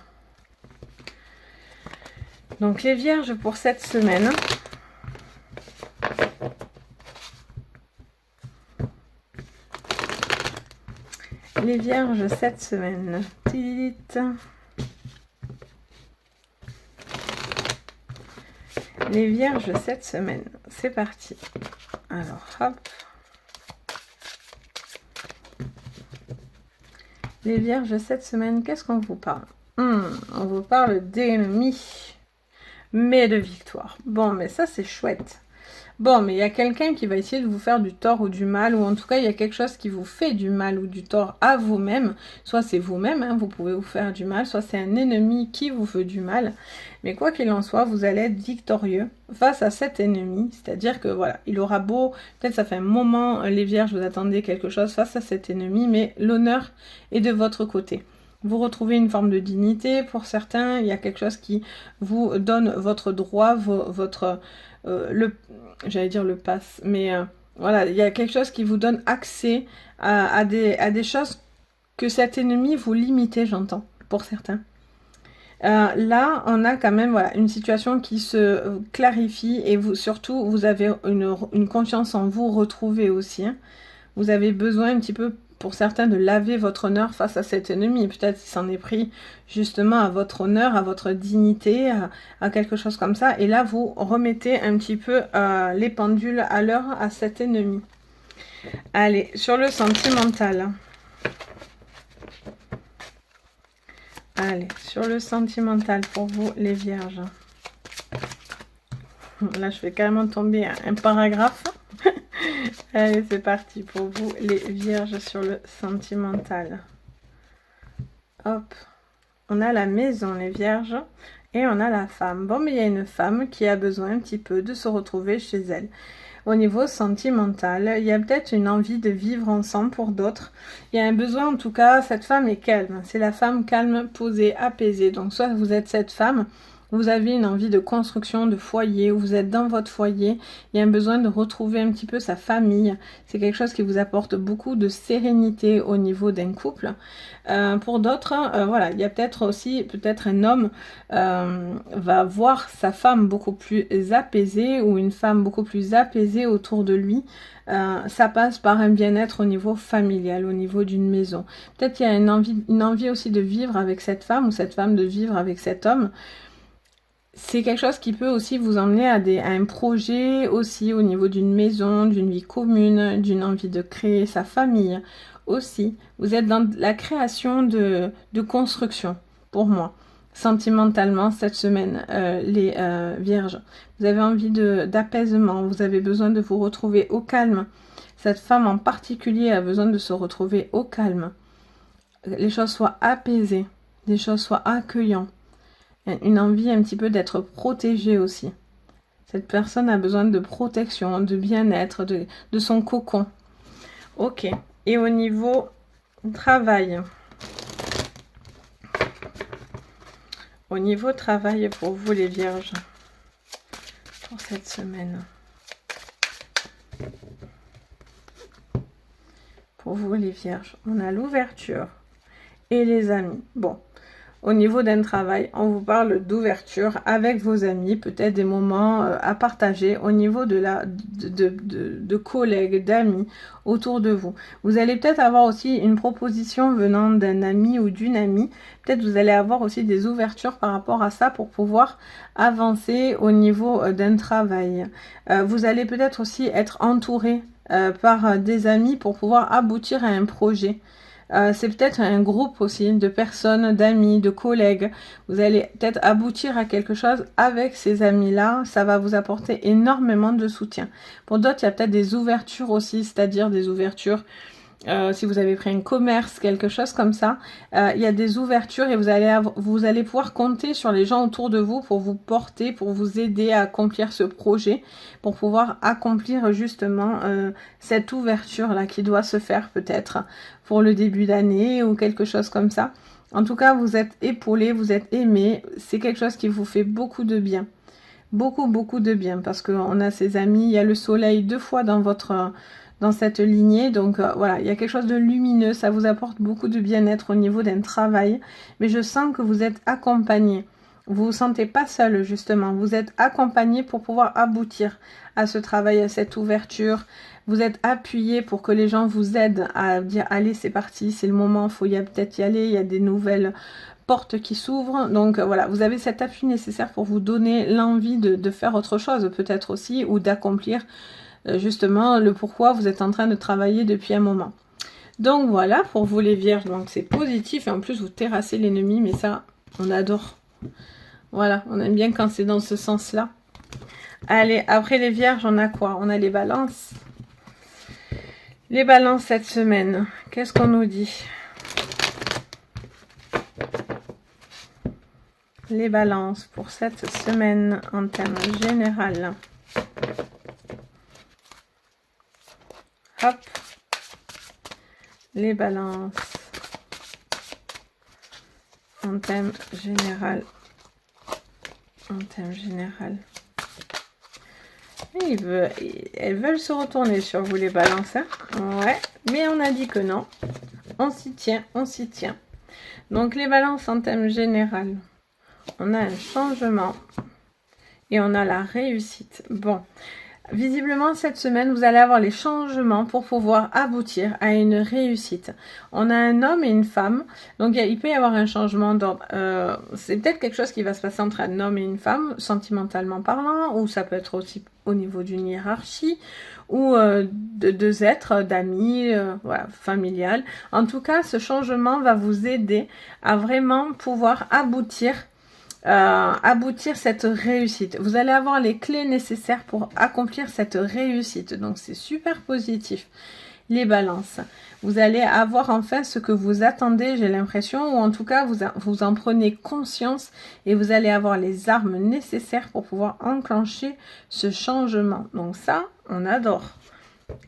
Donc les vierges pour cette semaine. Les vierges cette semaine. Les vierges cette semaine. C'est parti. Alors, hop. Les vierges cette semaine, qu'est-ce qu'on vous parle? On vous parle d'ennemis, mais de victoire. Bon, mais ça c'est chouette. Bon, mais il y a quelqu'un qui va essayer de vous faire du tort ou du mal, ou en tout cas, il y a quelque chose qui vous fait du mal ou du tort à vous-même. Soit c'est vous-même, hein, vous pouvez vous faire du mal, soit c'est un ennemi qui vous fait du mal. Mais quoi qu'il en soit, vous allez être victorieux face à cet ennemi. C'est-à-dire que, voilà, il aura beau, peut-être ça fait un moment, les vierges, vous attendez quelque chose face à cet ennemi, mais l'honneur est de votre côté. Vous retrouvez une forme de dignité. Pour certains, il y a quelque chose qui vous donne votre droit, votre... j'allais dire le pass, mais voilà, il y a quelque chose qui vous donne accès à des choses que cet ennemi vous limitait, j'entends, pour certains. Là, on a quand même voilà, une situation qui se clarifie et vous, surtout, vous avez une confiance en vous retrouvée aussi. Hein. Vous avez besoin un petit peu, pour certains, de laver votre honneur face à cet ennemi. Peut-être qu'il s'en est pris justement à votre honneur, à votre dignité, à quelque chose comme ça. Et là, vous remettez un petit peu les pendules à l'heure à cet ennemi. Allez, sur le sentimental. Allez, sur le sentimental pour vous, les vierges. Là, je vais carrément tomber un paragraphe. Allez, c'est parti pour vous, les vierges, sur le sentimental. Hop. On a la maison, les vierges, et on a la femme. Bon, mais il y a une femme qui a besoin un petit peu de se retrouver chez elle. Au niveau sentimental, il y a peut-être une envie de vivre ensemble pour d'autres. Il y a un besoin, en tout cas, cette femme est calme. C'est la femme calme, posée, apaisée. Donc, soit vous êtes cette femme, vous avez une envie de construction de foyer, ou vous êtes dans votre foyer, il y a un besoin de retrouver un petit peu sa famille. C'est quelque chose qui vous apporte beaucoup de sérénité au niveau d'un couple. Pour d'autres, voilà, il y a peut-être aussi, un homme va voir sa femme beaucoup plus apaisée, ou une femme beaucoup plus apaisée autour de lui. Ça passe par un bien-être au niveau familial, au niveau d'une maison. Peut-être qu'il y a une envie aussi de vivre avec cette femme, ou cette femme de vivre avec cet homme. C'est quelque chose qui peut aussi vous emmener à un projet aussi au niveau d'une maison, d'une vie commune, d'une envie de créer sa famille aussi. Vous êtes dans la création de construction, pour moi, sentimentalement, cette semaine, les vierges. Vous avez envie d'apaisement, vous avez besoin de vous retrouver au calme. Cette femme en particulier a besoin de se retrouver au calme. Les choses soient apaisées, les choses soient accueillantes. Une envie un petit peu d'être protégée aussi. Cette personne a besoin de protection, de bien-être, de son cocon. Ok. Et au niveau travail. Au niveau travail pour vous les vierges. Pour cette semaine. Pour vous les vierges. On a l'ouverture et les amis. Bon. Au niveau d'un travail, on vous parle d'ouverture avec vos amis, peut-être des moments à partager au niveau de collègues, d'amis autour de vous. Vous allez peut-être avoir aussi une proposition venant d'un ami ou d'une amie. Peut-être vous allez avoir aussi des ouvertures par rapport à ça pour pouvoir avancer au niveau d'un travail. Vous allez peut-être aussi être entouré par des amis pour pouvoir aboutir à un projet. C'est peut-être un groupe aussi de personnes, d'amis, de collègues. Vous allez peut-être aboutir à quelque chose avec ces amis-là. Ça va vous apporter énormément de soutien. Pour d'autres, il y a peut-être des ouvertures aussi, c'est-à-dire des ouvertures. Si vous avez pris un commerce, quelque chose comme ça, il y a des ouvertures et vous allez pouvoir compter sur les gens autour de vous pour vous porter, pour vous aider à accomplir ce projet, pour pouvoir accomplir justement cette ouverture-là qui doit se faire peut-être pour le début d'année ou quelque chose comme ça. En tout cas, vous êtes épaulé, vous êtes aimé, c'est quelque chose qui vous fait beaucoup de bien. Beaucoup, beaucoup de bien parce qu'on a ses amis, il y a le soleil 2 fois dans cette lignée, donc voilà, il y a quelque chose de lumineux, ça vous apporte beaucoup de bien-être au niveau d'un travail, mais je sens que vous êtes accompagné, vous vous sentez pas seul justement, vous êtes accompagné pour pouvoir aboutir à ce travail, à cette ouverture, vous êtes appuyé pour que les gens vous aident à dire allez c'est parti, c'est le moment, il y a peut-être y aller, il y a des nouvelles portes qui s'ouvrent, donc voilà, vous avez cet appui nécessaire pour vous donner l'envie de faire autre chose peut-être aussi, ou d'accomplir justement le pourquoi vous êtes en train de travailler depuis un moment. Donc voilà pour vous les vierges, donc c'est positif et en plus vous terrassez l'ennemi, mais ça on adore. Voilà, on aime bien quand c'est dans ce sens là. Allez, après les vierges, on a quoi? On a les balances. Les balances cette semaine, qu'est-ce qu'on nous dit? Les balances pour cette semaine en termes général. Hop. Les balances en thème général. En thème général. Elles veulent se retourner sur vous les balances. Hein, ouais, mais on a dit que non. On s'y tient, on s'y tient. Donc les balances en thème général. On a un changement. Et on a la réussite. Bon. Visiblement, cette semaine, vous allez avoir les changements pour pouvoir aboutir à une réussite. On a un homme et une femme. Donc, il peut y avoir un changement d'ordre. C'est peut-être quelque chose qui va se passer entre un homme et une femme, sentimentalement parlant, ou ça peut être aussi au niveau d'une hiérarchie, ou de deux êtres, d'amis, voilà, familial. En tout cas, ce changement va vous aider à vraiment pouvoir aboutir cette réussite. Vous allez avoir les clés nécessaires pour accomplir cette réussite. Donc, c'est super positif. Les balances. Vous allez avoir enfin ce que vous attendez, j'ai l'impression, ou en tout cas, vous en prenez conscience et vous allez avoir les armes nécessaires pour pouvoir enclencher ce changement. Donc ça, on adore.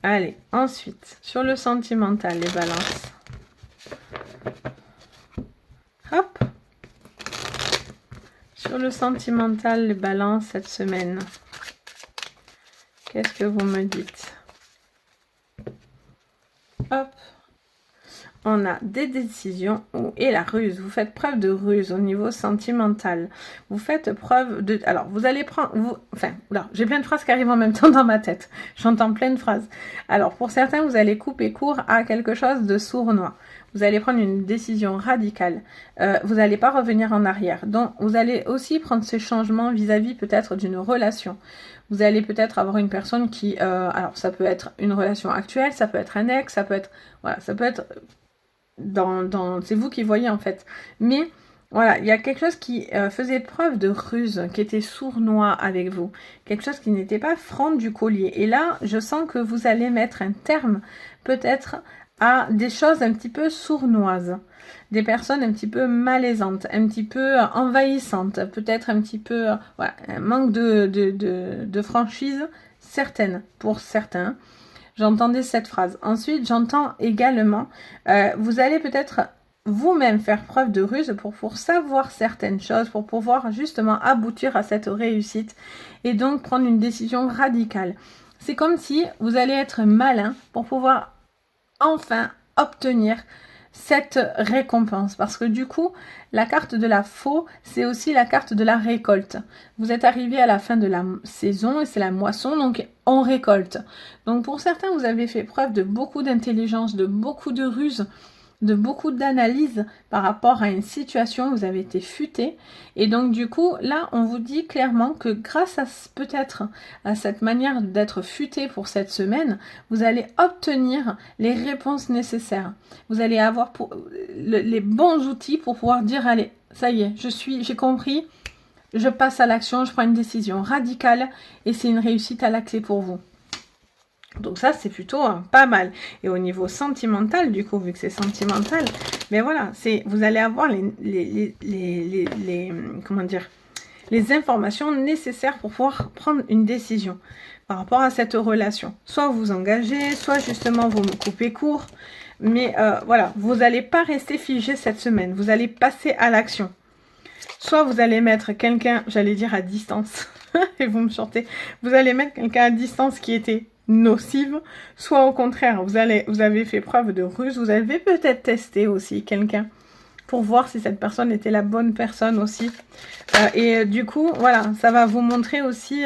Allez, ensuite, sur le sentimental, les balances. Hop. Sur le sentimental, les balances cette semaine. Qu'est-ce que vous me dites? Hop. On a des décisions et la ruse. Vous faites preuve de ruse au niveau sentimental. Vous faites preuve de... Alors, vous allez prendre... Enfin, là, j'ai plein de phrases qui arrivent en même temps dans ma tête. J'entends plein de phrases. Alors, pour certains, vous allez couper court à quelque chose de sournois. Vous allez prendre une décision radicale. Vous n'allez pas revenir en arrière. Donc, vous allez aussi prendre ce changement vis-à-vis peut-être d'une relation. Vous allez peut-être avoir une personne qui... alors, ça peut être une relation actuelle, ça peut être un ex, ça peut être... Voilà, ça peut être... c'est vous qui voyez en fait. Mais voilà, il y a quelque chose qui faisait preuve de ruse, qui était sournois avec vous. Quelque chose qui n'était pas franc du collier. Et là, je sens que vous allez mettre un terme peut-être à des choses un petit peu sournoises. Des personnes un petit peu malaisantes, un petit peu envahissantes, peut-être un petit peu voilà, un manque de franchise certaine pour certains. J'entendais cette phrase. Ensuite, j'entends également, vous allez peut-être vous-même faire preuve de ruse pour savoir certaines choses, pour pouvoir justement aboutir à cette réussite et donc prendre une décision radicale. C'est comme si vous allez être malin pour pouvoir enfin obtenir cette récompense, parce que du coup la carte de la faux, c'est aussi la carte de la récolte. Vous êtes arrivé à la fin de la saison et c'est la moisson, donc on récolte. Donc pour certains, vous avez fait preuve de beaucoup d'intelligence, de beaucoup de ruse, de beaucoup d'analyse par rapport à une situation. Vous avez été futé et donc du coup là on vous dit clairement que grâce à peut-être à cette manière d'être futé pour cette semaine, vous allez obtenir les réponses nécessaires. Vous allez avoir les bons outils pour pouvoir dire allez, ça y est, j'ai compris, je passe à l'action, je prends une décision radicale et c'est une réussite à la clé pour vous. Donc ça, c'est plutôt pas mal. Et au niveau sentimental, du coup, vu que c'est sentimental, mais voilà, vous allez avoir comment dire, les informations nécessaires pour pouvoir prendre une décision par rapport à cette relation. Soit vous engagez, soit justement vous me coupez court. Mais voilà, vous n'allez pas rester figé cette semaine. Vous allez passer à l'action. Soit vous allez mettre quelqu'un, j'allais dire à distance, et vous me chantez, vous allez mettre quelqu'un à distance qui était nocive, soit au contraire, vous avez fait preuve de ruse, vous avez peut-être testé aussi quelqu'un pour voir si cette personne était la bonne personne aussi. Et du coup, voilà, ça va vous montrer aussi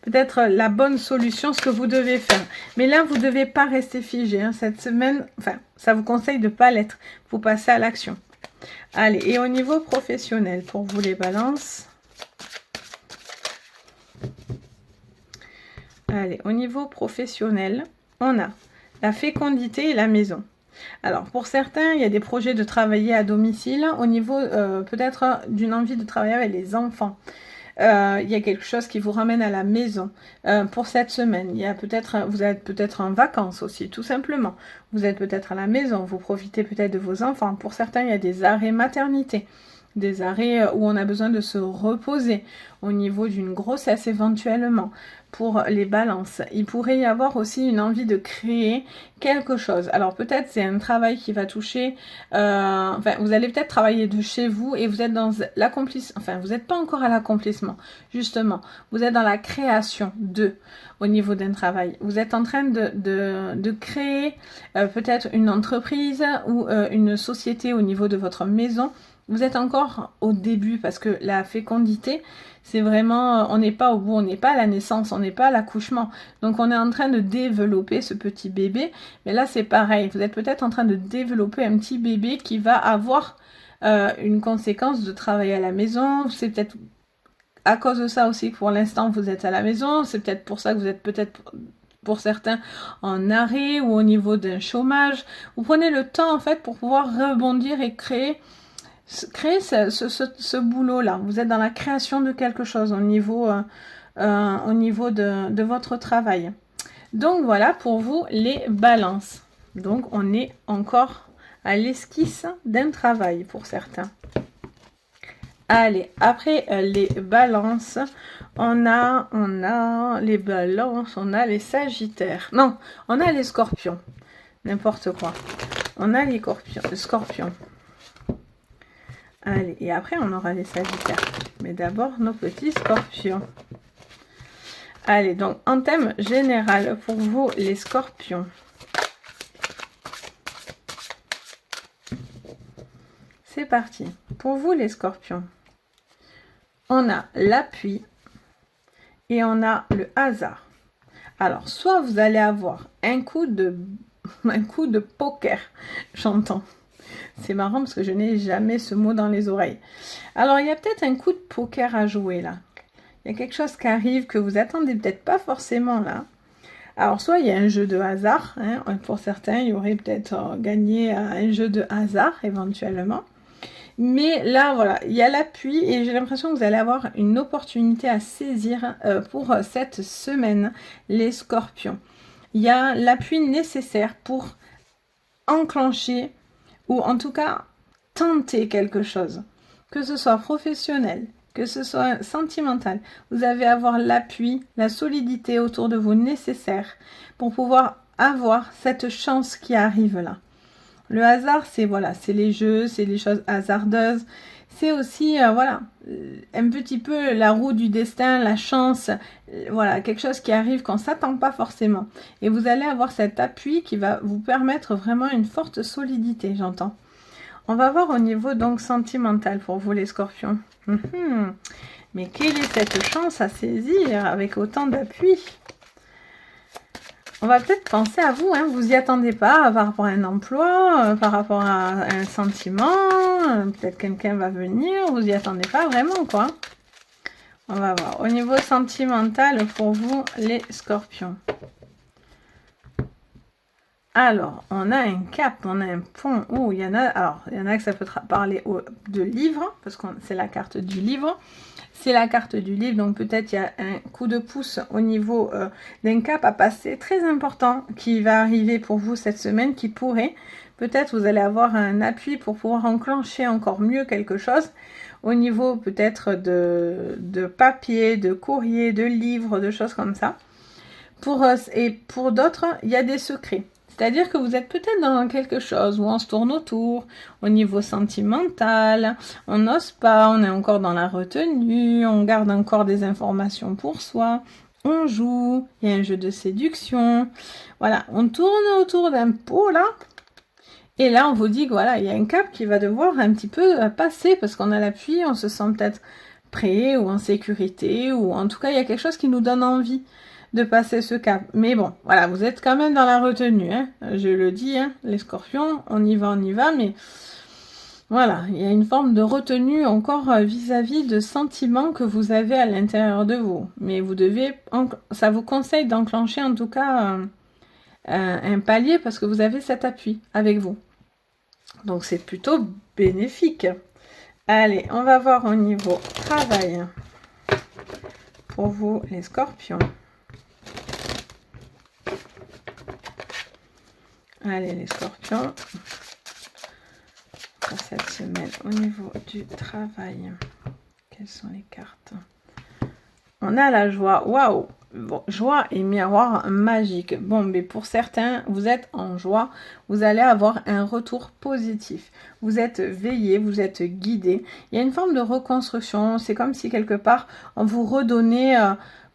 peut-être la bonne solution, ce que vous devez faire. Mais là, vous ne devez pas rester figé. Hein, cette semaine, enfin, ça vous conseille de ne pas l'être. Vous passez à l'action. Allez, et au niveau professionnel, pour vous les balances. Allez, au niveau professionnel, on a la fécondité et la maison. Alors, pour certains, il y a des projets de travailler à domicile au niveau peut-être d'une envie de travailler avec les enfants. il y a quelque chose qui vous ramène à la maison pour cette semaine. Il y a peut-être, vous êtes peut-être en vacances aussi, tout simplement. Vous êtes peut-être à la maison, vous profitez peut-être de vos enfants. Pour certains, il y a des arrêts maternité, des arrêts où on a besoin de se reposer au niveau d'une grossesse éventuellement. Pour les balances, il pourrait y avoir aussi une envie de créer quelque chose. Alors peut-être c'est un travail qui va toucher, enfin vous allez peut-être travailler de chez vous et vous êtes dans l'accomplissement, enfin vous n'êtes pas encore à l'accomplissement, justement. Vous êtes dans la création au niveau d'un travail. Vous êtes en train de créer peut-être une entreprise ou une société au niveau de votre maison. Vous êtes encore au début parce que la fécondité, c'est vraiment, on n'est pas au bout, on n'est pas à la naissance, on n'est pas à l'accouchement. Donc on est en train de développer ce petit bébé. Mais là c'est pareil, vous êtes peut-être en train de développer un petit bébé qui va avoir une conséquence de travailler à la maison. C'est peut-être à cause de ça aussi que pour l'instant vous êtes à la maison. C'est peut-être pour ça que vous êtes peut-être pour certains en arrêt ou au niveau d'un chômage. Vous prenez le temps en fait pour pouvoir rebondir et créer ce boulot-là. Vous êtes dans la création de quelque chose au niveau de votre travail. Donc voilà pour vous les balances. Donc on est encore à l'esquisse d'un travail pour certains. Allez, après les balances, on a les balances, on a les sagittaires. Non, on a les scorpions. N'importe quoi. On a les scorpions. Allez, et après on aura les sagittaires. Mais d'abord nos petits scorpions. Allez, donc en thème général pour vous les scorpions. C'est parti. Pour vous les scorpions, on a l'appui et on a le hasard. Alors, soit vous allez avoir un coup de poker, j'entends. C'est marrant parce que je n'ai jamais ce mot dans les oreilles. Alors, il y a peut-être un coup de poker à jouer là. Il y a quelque chose qui arrive que vous attendez peut-être pas forcément là. Alors, soit il y a un jeu de hasard. Hein, pour certains, il y aurait peut-être gagné un jeu de hasard éventuellement. Mais là, voilà, il y a l'appui et j'ai l'impression que vous allez avoir une opportunité à saisir pour cette semaine, les scorpions. Il y a l'appui nécessaire pour enclencher ou en tout cas tenter quelque chose, que ce soit professionnel, que ce soit sentimental. Vous allez avoir l'appui, la solidité autour de vous nécessaire pour pouvoir avoir cette chance qui arrive là. Le hasard, c'est voilà, c'est les jeux, c'est les choses hasardeuses. C'est aussi, voilà, un petit peu la roue du destin, la chance, voilà, quelque chose qui arrive qu'on ne s'attend pas forcément. Et vous allez avoir cet appui qui va vous permettre vraiment une forte solidité, j'entends. On va voir au niveau donc sentimental pour vous les scorpions. Mais quelle est cette chance à saisir avec autant d'appui ? On va peut-être penser à vous, hein, vous y attendez pas par rapport à un emploi, par rapport à un sentiment, peut-être quelqu'un va venir, vous y attendez pas vraiment quoi. On va voir. Au niveau sentimental pour vous les scorpions. Alors, on a un cap, on a un pont. Oh, il y en a que ça peut parler de livre, parce que c'est la carte du livre. C'est la carte du livre, donc peut-être il y a un coup de pouce au niveau d'un cap à passer très important qui va arriver pour vous cette semaine, qui pourrait, peut-être vous allez avoir un appui pour pouvoir enclencher encore mieux quelque chose au niveau peut-être de papier, de courrier, de livres, de choses comme ça. Et pour d'autres, il y a des secrets. C'est-à-dire que vous êtes peut-être dans quelque chose où on se tourne autour, au niveau sentimental, on n'ose pas, on est encore dans la retenue, on garde encore des informations pour soi, on joue, il y a un jeu de séduction, voilà, on tourne autour d'un pot là, et là on vous dit que voilà, il y a un cap qui va devoir un petit peu passer parce qu'on a l'appui, on se sent peut-être prêt ou en sécurité, ou en tout cas il y a quelque chose qui nous donne envie de passer ce cap. Mais bon, voilà, vous êtes quand même dans la retenue, hein. Je le dis, hein, les scorpions, on y va, mais voilà, il y a une forme de retenue encore vis-à-vis de sentiments que vous avez à l'intérieur de vous. Mais vous devez, ça vous conseille d'enclencher en tout cas un palier parce que vous avez cet appui avec vous. Donc c'est plutôt bénéfique. Allez, on va voir au niveau travail. pour vous, les scorpions. Allez, les scorpions. Pour cette semaine, au niveau du travail. Quelles sont les cartes? On a la joie. Waouh! Bon, joie et miroir magique. Bon, mais pour certains, vous êtes en joie. Vous allez avoir un retour positif. Vous êtes veillé, vous êtes guidé. Il y a une forme de reconstruction. C'est comme si quelque part, on vous redonnait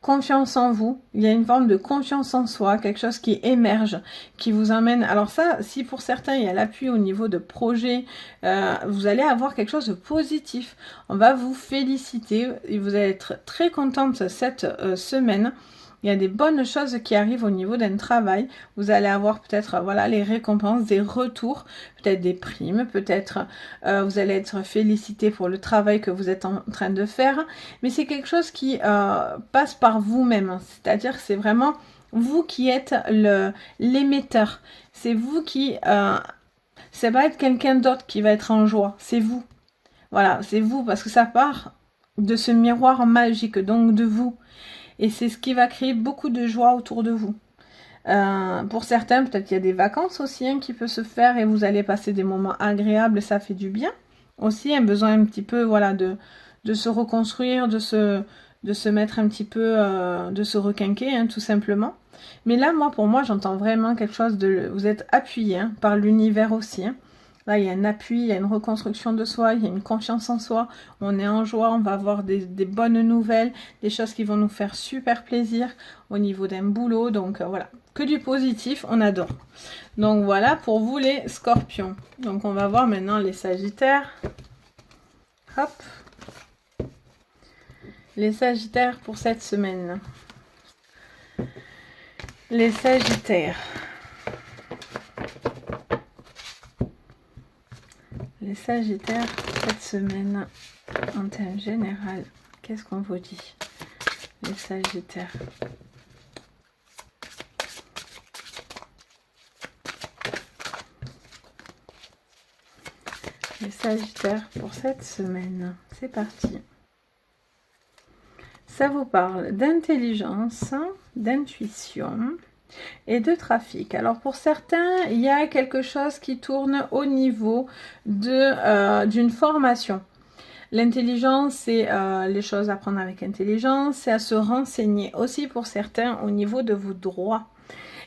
confiance en vous. Il y a une forme de confiance en soi, quelque chose qui émerge, qui vous emmène. Alors ça, si pour certains, il y a l'appui au niveau de projet, vous allez avoir quelque chose de positif. On va vous féliciter et vous allez être très contente cette semaine. Il y a des bonnes choses qui arrivent au niveau d'un travail. Vous allez avoir peut-être voilà, les récompenses, des retours, peut-être des primes, peut-être vous allez être félicité pour le travail que vous êtes en train de faire. Mais c'est quelque chose qui passe par vous-même. C'est-à-dire que c'est vraiment vous qui êtes l'émetteur. C'est vous qui... ça va être quelqu'un d'autre qui va être en joie. C'est vous. Voilà, c'est vous parce que ça part de ce miroir magique, donc de vous. Et c'est ce qui va créer beaucoup de joie autour de vous. Pour certains, peut-être qu'il y a des vacances aussi qui peuvent se faire et vous allez passer des moments agréables, ça fait du bien. Aussi, un besoin un petit peu voilà, de se reconstruire, de se mettre un petit peu, de se requinquer, tout simplement. Mais là, pour moi, j'entends vraiment quelque chose de... Vous êtes appuyé par l'univers aussi. Là, il y a un appui, il y a une reconstruction de soi, il y a une confiance en soi. On est en joie, on va avoir des bonnes nouvelles, des choses qui vont nous faire super plaisir au niveau d'un boulot. Donc, voilà, que du positif, on adore. Donc, voilà pour vous les scorpions. Donc, on va voir maintenant les sagittaires. Hop. Les sagittaires pour cette semaine. Les sagittaires. Les sagittaires cette semaine, en termes général, qu'est-ce qu'on vous dit? Les sagittaires. Les sagittaires pour cette semaine, c'est parti. Ça vous parle d'intelligence, d'intuition et de trafic. Alors pour certains, il y a quelque chose qui tourne au niveau d'une formation. L'intelligence, c'est les choses à prendre avec intelligence, c'est à se renseigner. Aussi pour certains, au niveau de vos droits.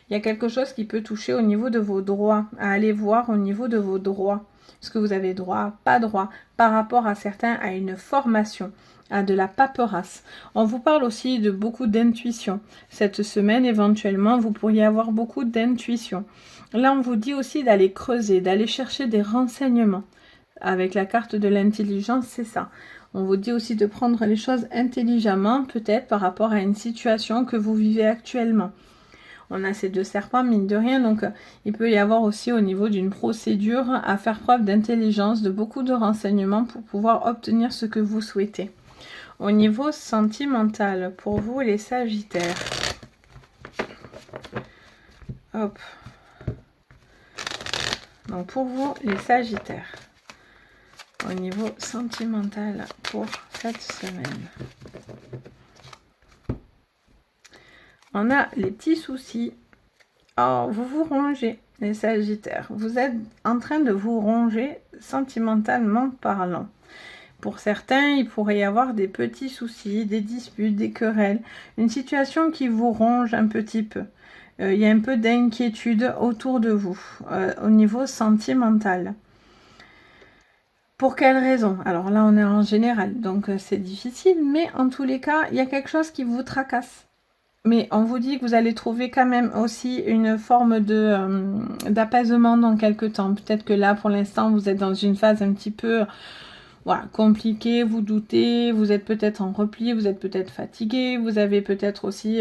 Il y a quelque chose qui peut toucher au niveau de vos droits, à aller voir au niveau de vos droits. Est-ce que vous avez droit, pas droit, par rapport à certains, à une formation, à de la paperasse. On vous parle aussi de beaucoup d'intuition. Cette semaine, éventuellement, vous pourriez avoir beaucoup d'intuition. Là, on vous dit aussi d'aller creuser, d'aller chercher des renseignements. Avec la carte de l'intelligence, c'est ça. On vous dit aussi de prendre les choses intelligemment, peut-être par rapport à une situation que vous vivez actuellement. On a ces deux serpents, mine de rien, donc il peut y avoir aussi au niveau d'une procédure à faire preuve d'intelligence, de beaucoup de renseignements pour pouvoir obtenir ce que vous souhaitez. Au niveau sentimental, pour vous les sagittaires. Hop. Donc pour vous les sagittaires. Au niveau sentimental pour cette semaine. On a les petits soucis. Oh, vous vous rongez, les sagittaires. Vous êtes en train de vous ronger sentimentalement parlant. Pour certains, il pourrait y avoir des petits soucis, des disputes, des querelles. Une situation qui vous ronge un petit peu. Il y a un peu d'inquiétude autour de vous, au niveau sentimental. Pour quelle raison? Alors là, on est en général, donc c'est difficile. Mais en tous les cas, il y a quelque chose qui vous tracasse. Mais on vous dit que vous allez trouver quand même aussi une forme d'apaisement dans quelques temps. Peut-être que là, pour l'instant, vous êtes dans une phase un petit peu voilà, compliquée, vous doutez, vous êtes peut-être en repli, vous êtes peut-être fatigué, vous avez peut-être aussi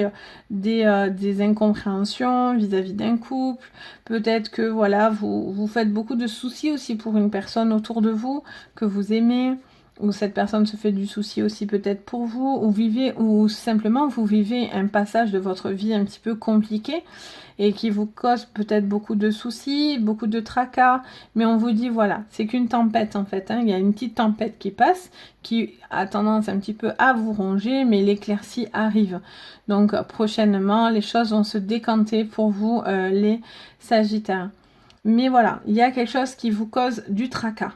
des incompréhensions vis-à-vis d'un couple. Peut-être que voilà, vous faites beaucoup de soucis aussi pour une personne autour de vous que vous aimez. ou cette personne se fait du souci aussi peut-être pour vous, ou simplement vous vivez un passage de votre vie un petit peu compliqué et qui vous cause peut-être beaucoup de soucis, beaucoup de tracas, mais on vous dit voilà, c'est qu'une tempête en fait, hein. Il y a une petite tempête qui passe, qui a tendance un petit peu à vous ronger, mais l'éclaircie arrive. Donc prochainement, les choses vont se décanter pour vous, les Sagittaires. Mais voilà, il y a quelque chose qui vous cause du tracas.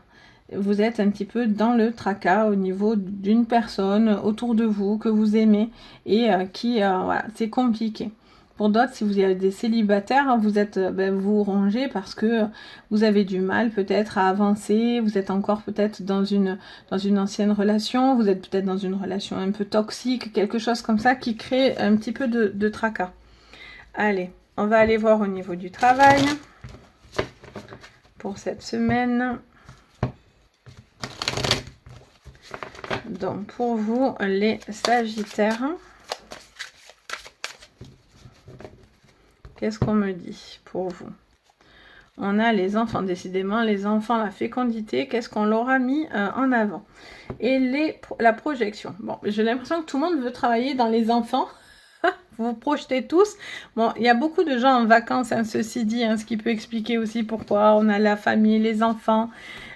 Vous êtes un petit peu dans le tracas au niveau d'une personne autour de vous que vous aimez et voilà, c'est compliqué. Pour d'autres, si vous êtes des célibataires, vous êtes vous rongez parce que vous avez du mal peut-être à avancer, vous êtes encore peut-être dans une ancienne relation, vous êtes peut-être dans une relation un peu toxique, quelque chose comme ça qui crée un petit peu de tracas. Allez, on va aller voir au niveau du travail pour cette semaine. Donc pour vous les Sagittaires, qu'est-ce qu'on me dit pour vous? On a les enfants, décidément, les enfants, la fécondité, qu'est-ce qu'on leur a mis en avant? Et la projection. Bon, j'ai l'impression que tout le monde veut travailler dans les enfants. Vous vous projetez tous. Bon, il y a beaucoup de gens en vacances, hein, ceci dit, hein, ce qui peut expliquer aussi pourquoi on a la famille, les enfants,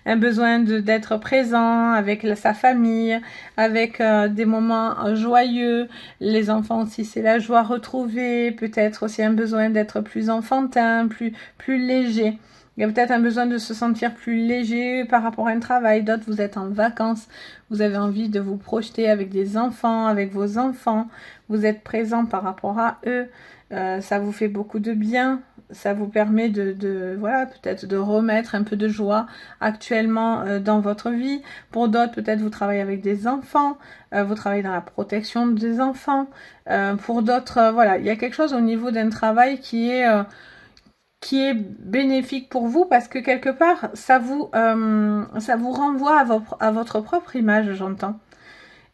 un besoin d'être présent avec sa famille, avec des moments joyeux. Les enfants aussi, c'est la joie retrouvée, peut-être aussi un besoin d'être plus enfantin, plus léger. Il y a peut-être un besoin de se sentir plus léger par rapport à un travail. D'autres, vous êtes en vacances, vous avez envie de vous projeter avec des enfants, avec vos enfants. Vous êtes présent par rapport à eux. Ça vous fait beaucoup de bien. Ça vous permet voilà, peut-être de remettre un peu de joie actuellement dans votre vie. Pour d'autres, peut-être vous travaillez avec des enfants. Vous travaillez dans la protection des enfants. Pour d'autres, voilà, il y a quelque chose au niveau d'un travail qui est bénéfique pour vous parce que quelque part, ça vous renvoie à votre propre image, j'entends.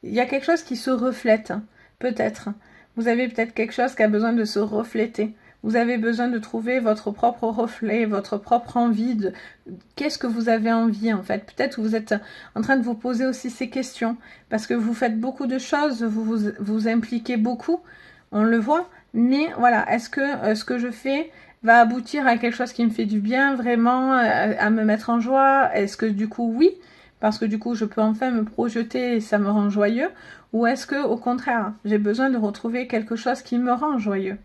Il y a quelque chose qui se reflète, peut-être. Vous avez peut-être quelque chose qui a besoin de se refléter. Vous avez besoin de trouver votre propre reflet, votre propre envie. Qu'est-ce que vous avez envie, en fait? Peut-être que vous êtes en train de vous poser aussi ces questions parce que vous faites beaucoup de choses, vous impliquez beaucoup, on le voit. Mais voilà, est-ce que ce que je fais va aboutir à quelque chose qui me fait du bien, vraiment, à me mettre en joie? Est-ce que du coup, oui, parce que du coup, je peux enfin me projeter et ça me rend joyeux? Ou est-ce que, au contraire, j'ai besoin de retrouver quelque chose qui me rend joyeux?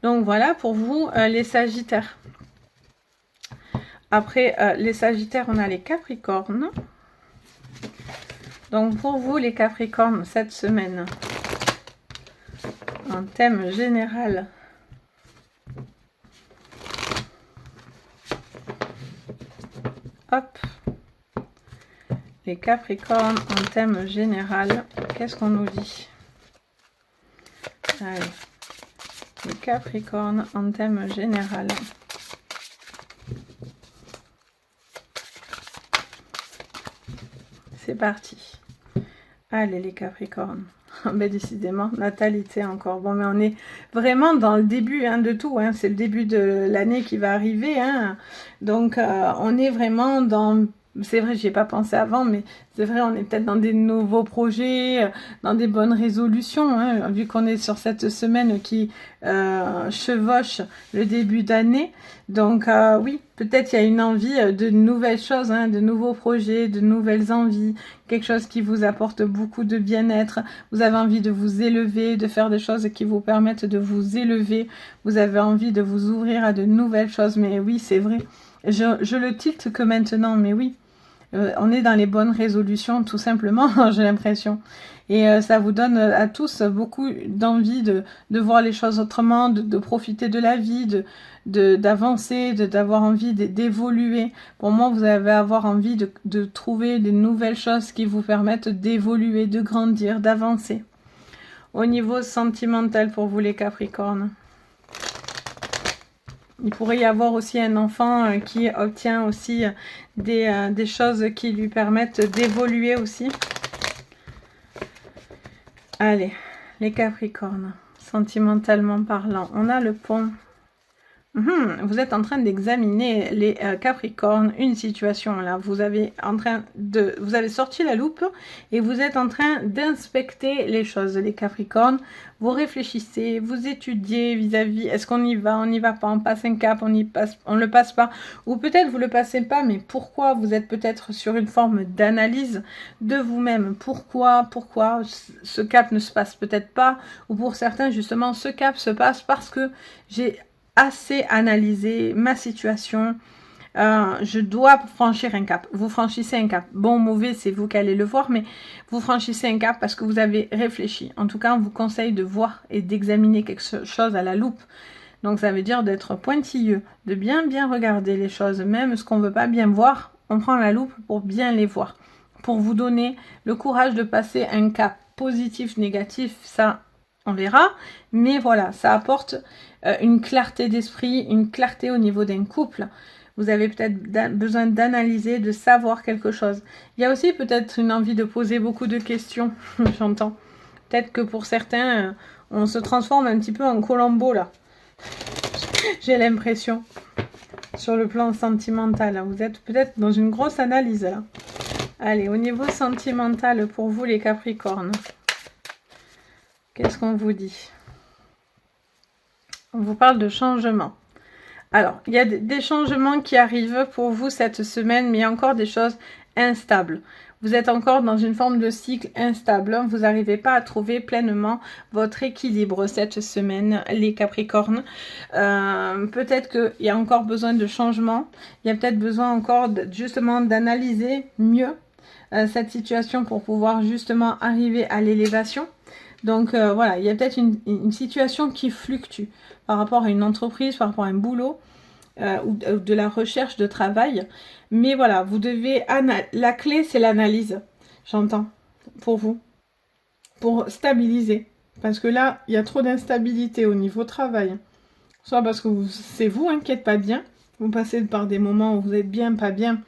Donc voilà pour vous, les Sagittaires. Après, les Sagittaires, on a les Capricornes. Donc pour vous, les Capricornes, cette semaine, en thème général, hop, les Capricornes en thème général, qu'est-ce qu'on nous dit? Allez, les Capricornes en thème général. C'est parti. Allez les Capricornes. Ben, décidément, natalité encore. Bon, mais on est vraiment dans le début de tout. Hein. C'est le début de l'année qui va arriver. Hein. Donc, on est vraiment dans... C'est vrai, j'y ai pas pensé avant, mais c'est vrai, on est peut-être dans des nouveaux projets, dans des bonnes résolutions, hein, vu qu'on est sur cette semaine qui chevauche le début d'année. Donc oui, peut-être il y a une envie de nouvelles choses, hein, de nouveaux projets, de nouvelles envies, quelque chose qui vous apporte beaucoup de bien-être. Vous avez envie de vous élever, de faire des choses qui vous permettent de vous élever. Vous avez envie de vous ouvrir à de nouvelles choses, mais oui, c'est vrai. Je le tilte que maintenant, mais oui. On est dans les bonnes résolutions, tout simplement, j'ai l'impression. Et ça vous donne à tous beaucoup d'envie de voir les choses autrement, de profiter de la vie, d'avancer, d'avoir envie d'évoluer. Pour moi, vous allez avoir envie de trouver des nouvelles choses qui vous permettent d'évoluer, de grandir, d'avancer. Au niveau sentimental pour vous les Capricornes, il pourrait y avoir aussi un enfant qui obtient aussi des choses qui lui permettent d'évoluer aussi. Allez, les Capricornes, sentimentalement parlant, on a le pont. Vous êtes en train d'examiner les Capricornes, une situation là. Vous avez sorti la loupe et vous êtes en train d'inspecter les choses, les Capricornes. Vous réfléchissez, vous étudiez vis-à-vis. Est-ce qu'on y va, on n'y va pas, on passe un cap, on le passe pas, ou peut-être vous le passez pas. Mais pourquoi? Vous êtes peut-être sur une forme d'analyse de vous-même. Pourquoi ce cap ne se passe peut-être pas, ou pour certains justement ce cap se passe parce que j'ai assez analysé ma situation, je dois franchir un cap. Vous franchissez un cap. Bon ou mauvais, c'est vous qui allez le voir, mais vous franchissez un cap parce que vous avez réfléchi. En tout cas, on vous conseille de voir et d'examiner quelque chose à la loupe. Donc ça veut dire d'être pointilleux, de bien regarder les choses, même ce qu'on ne veut pas bien voir, on prend la loupe pour bien les voir. Pour vous donner le courage de passer un cap positif, négatif, ça on verra, mais voilà, ça apporte une clarté d'esprit, une clarté au niveau d'un couple. Vous avez peut-être besoin d'analyser, de savoir quelque chose. Il y a aussi peut-être une envie de poser beaucoup de questions, j'entends. Peut-être que pour certains, on se transforme un petit peu en Colombo, là. J'ai l'impression, sur le plan sentimental. Là. Vous êtes peut-être dans une grosse analyse, là. Allez, au niveau sentimental, pour vous, les Capricornes, qu'est-ce qu'on vous dit? On vous parle de changement. Alors, il y a des changements qui arrivent pour vous cette semaine, mais il y a encore des choses instables. Vous êtes encore dans une forme de cycle instable. Vous n'arrivez pas à trouver pleinement votre équilibre cette semaine, les Capricornes. Peut-être qu'il y a encore besoin de changement. Il y a peut-être besoin encore justement d'analyser mieux cette situation pour pouvoir justement arriver à l'élévation. Donc voilà, il y a peut-être une situation qui fluctue par rapport à une entreprise, par rapport à un boulot ou de la recherche de travail. Mais voilà, vous devez... La clé, c'est l'analyse, j'entends, pour vous, pour stabiliser. Parce que là, il y a trop d'instabilité au niveau travail. Soit parce que c'est vous qui n'êtes pas bien, vous passez par des moments où vous êtes bien, pas bien,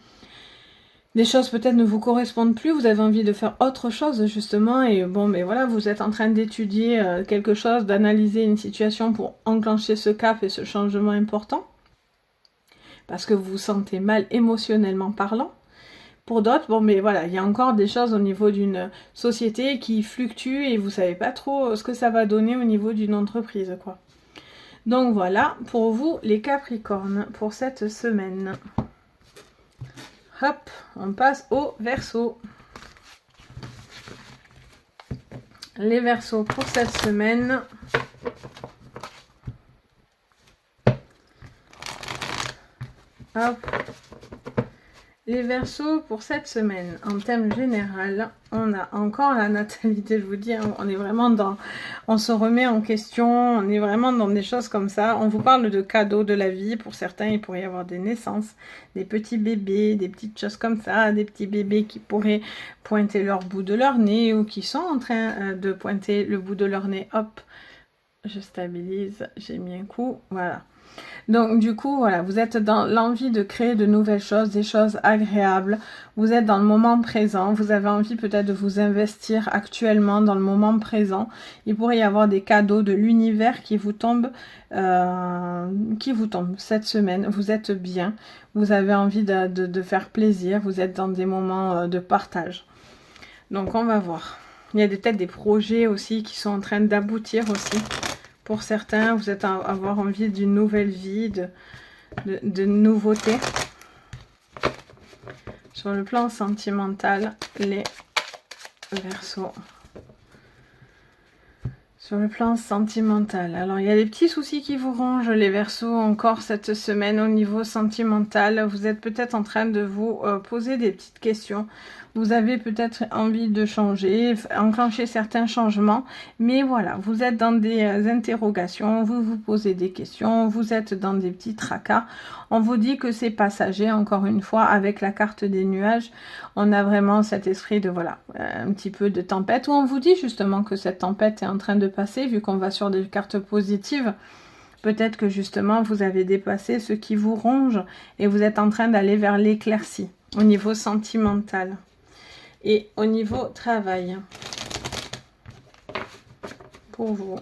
des choses peut-être ne vous correspondent plus, vous avez envie de faire autre chose justement, et bon, mais voilà, vous êtes en train d'étudier quelque chose, d'analyser une situation pour enclencher ce cap et ce changement important, parce que vous vous sentez mal émotionnellement parlant. Pour d'autres, bon, mais voilà, il y a encore des choses au niveau d'une société qui fluctuent et vous savez pas trop ce que ça va donner au niveau d'une entreprise, quoi. Donc voilà, pour vous, les Capricornes, pour cette semaine. Hop, on passe au Verseau. Les Verseaux pour cette semaine. Hop. Les Verseaux pour cette semaine, en thème général, on a encore la natalité, je vous dis, on est vraiment dans... On se remet en question, on est vraiment dans des choses comme ça. On vous parle de cadeaux de la vie. Pour certains, il pourrait y avoir des naissances, des petits bébés, des petites choses comme ça, des petits bébés qui pourraient pointer leur bout de leur nez ou qui sont en train de pointer le bout de leur nez. Hop, je stabilise, j'ai mis un coup, voilà. Donc du coup, voilà, vous êtes dans l'envie de créer de nouvelles choses, des choses agréables. Vous êtes dans le moment présent. Vous avez envie peut-être de vous investir actuellement dans le moment présent. Il pourrait y avoir des cadeaux de l'univers qui vous tombent cette semaine. Vous êtes bien. Vous avez envie de faire plaisir. Vous êtes dans des moments de partage. Donc on va voir. Il y a peut-être des projets aussi qui sont en train d'aboutir aussi. Pour certains, vous êtes avoir envie d'une nouvelle vie, de nouveautés. Sur le plan sentimental, les Verseaux. Sur le plan sentimental, alors il y a des petits soucis qui vous rongent, les Verseaux, encore cette semaine au niveau sentimental. Vous êtes peut-être en train de vous poser des petites questions. Vous avez peut-être envie de changer, enclencher certains changements, mais voilà, vous êtes dans des interrogations, vous vous posez des questions, vous êtes dans des petits tracas. On vous dit que c'est passager, encore une fois, avec la carte des nuages, on a vraiment cet esprit de, voilà, un petit peu de tempête, où on vous dit justement que cette tempête est en train de passer, vu qu'on va sur des cartes positives. Peut-être que justement, vous avez dépassé ce qui vous ronge, et vous êtes en train d'aller vers l'éclaircie, au niveau sentimental. Et au niveau travail, pour vous.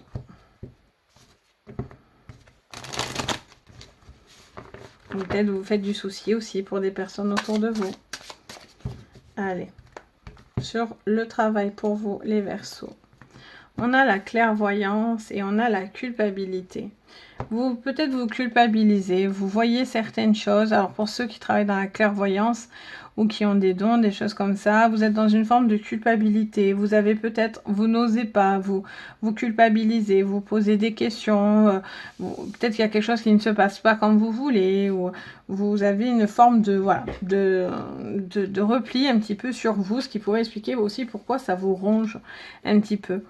Peut-être vous faites du souci aussi pour des personnes autour de vous. Allez, sur le travail pour vous, les Verseaux. On a la clairvoyance et on a la culpabilité. Vous, peut-être vous culpabilisez, vous voyez certaines choses. Alors pour ceux qui travaillent dans la clairvoyance ou qui ont des dons, des choses comme ça, vous êtes dans une forme de culpabilité. Vous avez peut-être, vous n'osez pas, vous culpabilisez, vous posez des questions. Peut-être qu'il y a quelque chose qui ne se passe pas comme vous voulez, ou vous avez une forme de, voilà, de repli un petit peu sur vous, ce qui pourrait expliquer aussi pourquoi ça vous ronge un petit peu.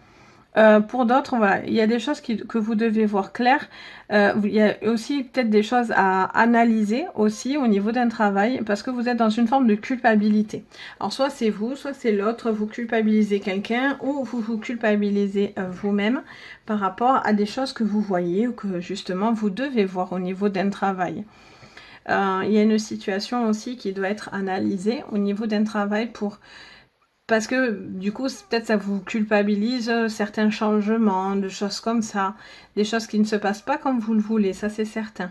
Pour d'autres, voilà, il y a des choses que vous devez voir clair. Il y a aussi peut-être des choses à analyser aussi au niveau d'un travail parce que vous êtes dans une forme de culpabilité. Alors soit c'est vous, soit c'est l'autre, vous culpabilisez quelqu'un ou vous vous culpabilisez vous-même par rapport à des choses que vous voyez ou que justement vous devez voir au niveau d'un travail. Il y a une situation aussi qui doit être analysée au niveau d'un travail parce que du coup, peut-être ça vous culpabilise certains changements, de choses comme ça, des choses qui ne se passent pas comme vous le voulez, ça c'est certain.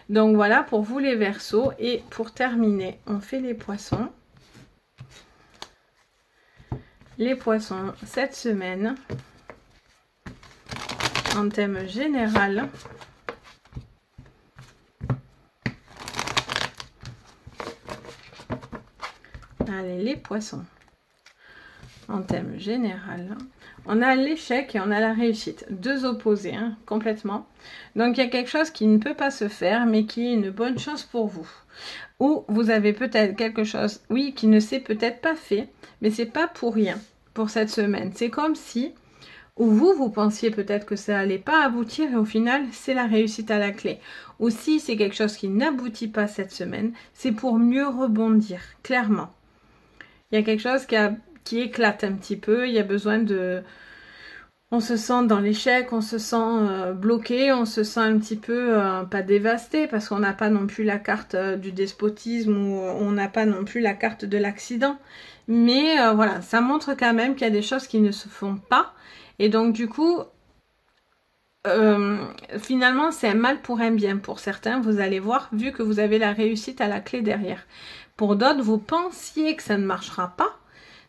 Donc voilà pour vous les Verseaux. Et pour terminer, on fait les Poissons. Les Poissons, cette semaine, en thème général. Allez, les Poissons. En thème général, on a l'échec et on a la réussite, deux opposés, hein, complètement. Donc il y a quelque chose qui ne peut pas se faire, mais qui est une bonne chose pour vous. Ou vous avez peut-être quelque chose, oui, qui ne s'est peut-être pas fait, mais c'est pas pour rien pour cette semaine. C'est comme si, ou vous pensiez peut-être que ça allait pas aboutir et au final, c'est la réussite à la clé. Ou si c'est quelque chose qui n'aboutit pas cette semaine, c'est pour mieux rebondir, clairement. Il y a quelque chose qui éclate un petit peu, il y a besoin de... On se sent dans l'échec, on se sent bloqué, on se sent un petit peu, pas dévasté, parce qu'on n'a pas non plus la carte du despotisme, ou on n'a pas non plus la carte de l'accident. Mais voilà, ça montre quand même qu'il y a des choses qui ne se font pas. Et donc du coup, finalement, c'est un mal pour un bien. Pour certains, vous allez voir, vu que vous avez la réussite à la clé derrière. Pour d'autres, vous pensiez que ça ne marchera pas.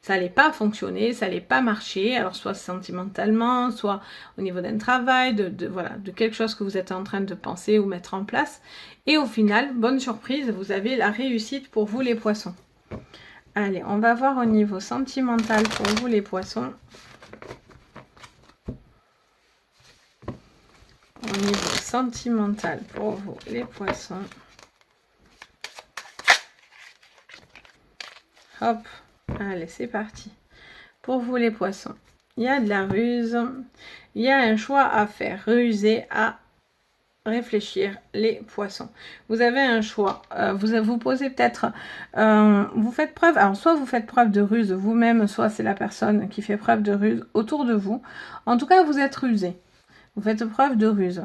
Ça n'allait pas fonctionner, ça n'allait pas marcher, alors soit sentimentalement, soit au niveau d'un travail, voilà, de quelque chose que vous êtes en train de penser ou mettre en place. Et au final, bonne surprise, vous avez la réussite pour vous les Poissons. Allez, on va voir au niveau sentimental pour vous les Poissons. Au niveau sentimental pour vous les Poissons. Hop. Allez, c'est parti. Pour vous les Poissons, il y a de la ruse, il y a un choix à faire, ruser, à réfléchir les Poissons. Vous avez un choix, vous posez peut-être, vous faites preuve, alors soit vous faites preuve de ruse vous-même, soit c'est la personne qui fait preuve de ruse autour de vous. En tout cas, vous êtes rusé, vous faites preuve de ruse,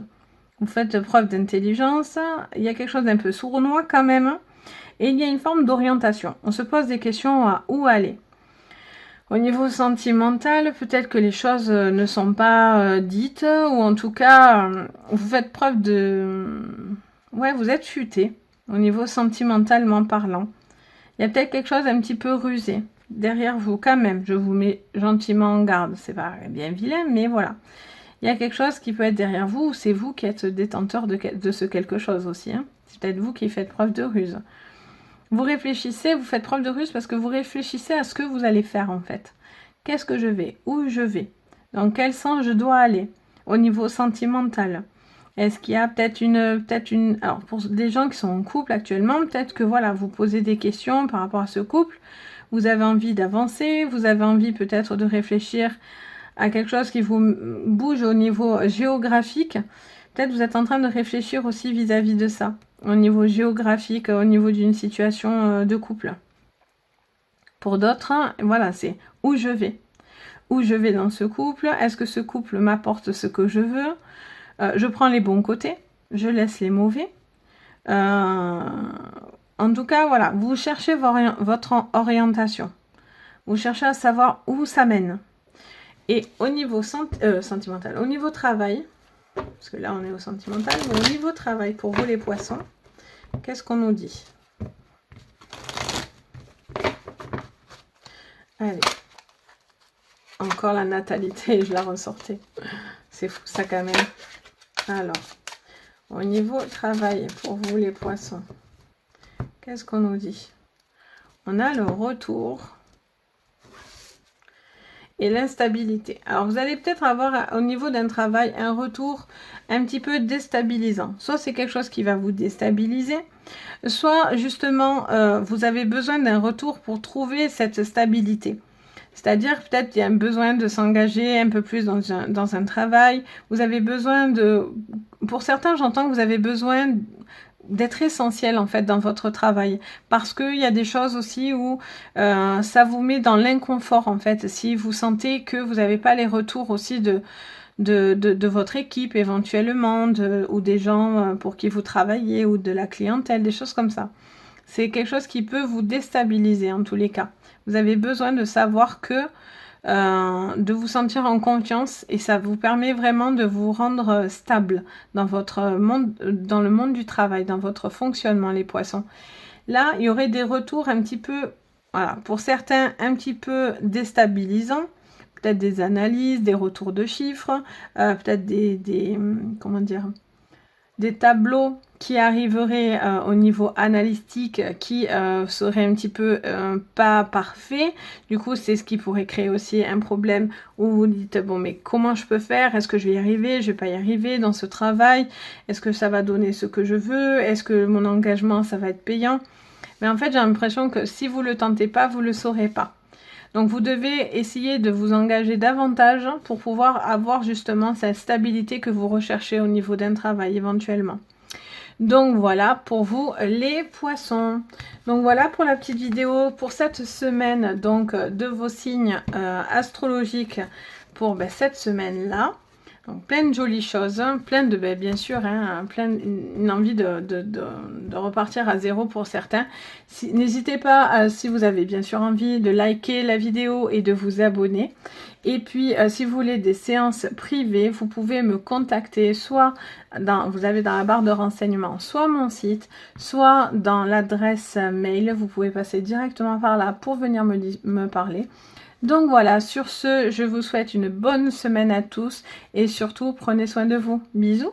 vous faites preuve d'intelligence, il y a quelque chose d'un peu sournois quand même. Et il y a une forme d'orientation. On se pose des questions à où aller. Au niveau sentimental, peut-être que les choses ne sont pas dites, ou en tout cas, vous faites preuve de... Ouais, vous êtes futé, au niveau sentimentalement parlant. Il y a peut-être quelque chose un petit peu rusé derrière vous, quand même. Je vous mets gentiment en garde. C'est pas bien vilain, mais voilà. Il y a quelque chose qui peut être derrière vous, ou c'est vous qui êtes détenteur de ce quelque chose aussi. Hein. C'est peut-être vous qui faites preuve de ruse. Vous réfléchissez, vous faites preuve de ruse parce que vous réfléchissez à ce que vous allez faire en fait. Qu'est-ce que je vais? Où je vais? Dans quel sens je dois aller? Au niveau sentimental. Est-ce qu'il y a peut-être une... Alors pour des gens qui sont en couple actuellement, peut-être que voilà, vous posez des questions par rapport à ce couple. Vous avez envie d'avancer, vous avez envie peut-être de réfléchir à quelque chose qui vous bouge au niveau géographique. Peut-être vous êtes en train de réfléchir aussi vis-à-vis de ça. Au niveau géographique, au niveau d'une situation de couple. Pour d'autres, voilà, c'est où je vais. Où je vais dans ce couple. Est-ce que ce couple m'apporte ce que je veux? Je prends les bons côtés. Je laisse les mauvais. En tout cas, voilà, vous cherchez votre orientation. Vous cherchez à savoir où ça mène. Et au niveau sentimental, au niveau travail, parce que là on est au sentimental, mais au niveau travail pour vous les Poissons, qu'est-ce qu'on nous dit? Allez. Encore la natalité, je la ressortais. C'est fou ça quand même. Alors, au niveau travail, pour vous les poissons, qu'est-ce qu'on nous dit? On a le retour et l'instabilité. Alors, vous allez peut-être avoir au niveau d'un travail un retour un petit peu déstabilisant. Soit c'est quelque chose qui va vous déstabiliser, soit justement, vous avez besoin d'un retour pour trouver cette stabilité. C'est-à-dire peut-être qu'il y a un besoin de s'engager un peu plus dans un travail. Vous avez besoin de... Pour certains, j'entends que vous avez besoin d'être essentiel en fait dans votre travail. Parce qu'il y a des choses aussi où ça vous met dans l'inconfort en fait. Si vous sentez que vous n'avez pas les retours aussi de votre équipe éventuellement, ou des gens pour qui vous travaillez, ou de la clientèle, des choses comme ça. C'est quelque chose qui peut vous déstabiliser en tous les cas. Vous avez besoin de savoir que, de vous sentir en confiance, et ça vous permet vraiment de vous rendre stable dans votre monde, dans le monde du travail, dans votre fonctionnement, les poissons. Là, il y aurait des retours un petit peu, voilà, pour certains, un petit peu déstabilisants. Peut-être des analyses, des retours de chiffres, peut-être comment dire, des tableaux qui arriveraient au niveau analytique qui seraient un petit peu pas parfaits. Du coup, c'est ce qui pourrait créer aussi un problème où vous dites, bon, mais comment je peux faire? Est-ce que je vais y arriver? Je vais pas y arriver dans ce travail? Est-ce que ça va donner ce que je veux? Est-ce que mon engagement, ça va être payant? Mais en fait, j'ai l'impression que si vous le tentez pas, vous le saurez pas. Donc, vous devez essayer de vous engager davantage pour pouvoir avoir justement cette stabilité que vous recherchez au niveau d'un travail éventuellement. Donc, voilà pour vous les poissons. Donc, voilà pour la petite vidéo pour cette semaine donc de vos signes astrologiques pour cette semaine-là. Donc, plein de jolies choses, plein de, bien sûr, une envie de repartir à zéro pour certains. N'hésitez pas, si vous avez bien sûr envie, de liker la vidéo et de vous abonner. Et puis, si vous voulez des séances privées, vous pouvez me contacter, soit vous avez dans la barre de renseignements, soit mon site, soit dans l'adresse mail. Vous pouvez passer directement par là pour venir me parler. Donc voilà, sur ce, je vous souhaite une bonne semaine à tous et surtout, prenez soin de vous. Bisous!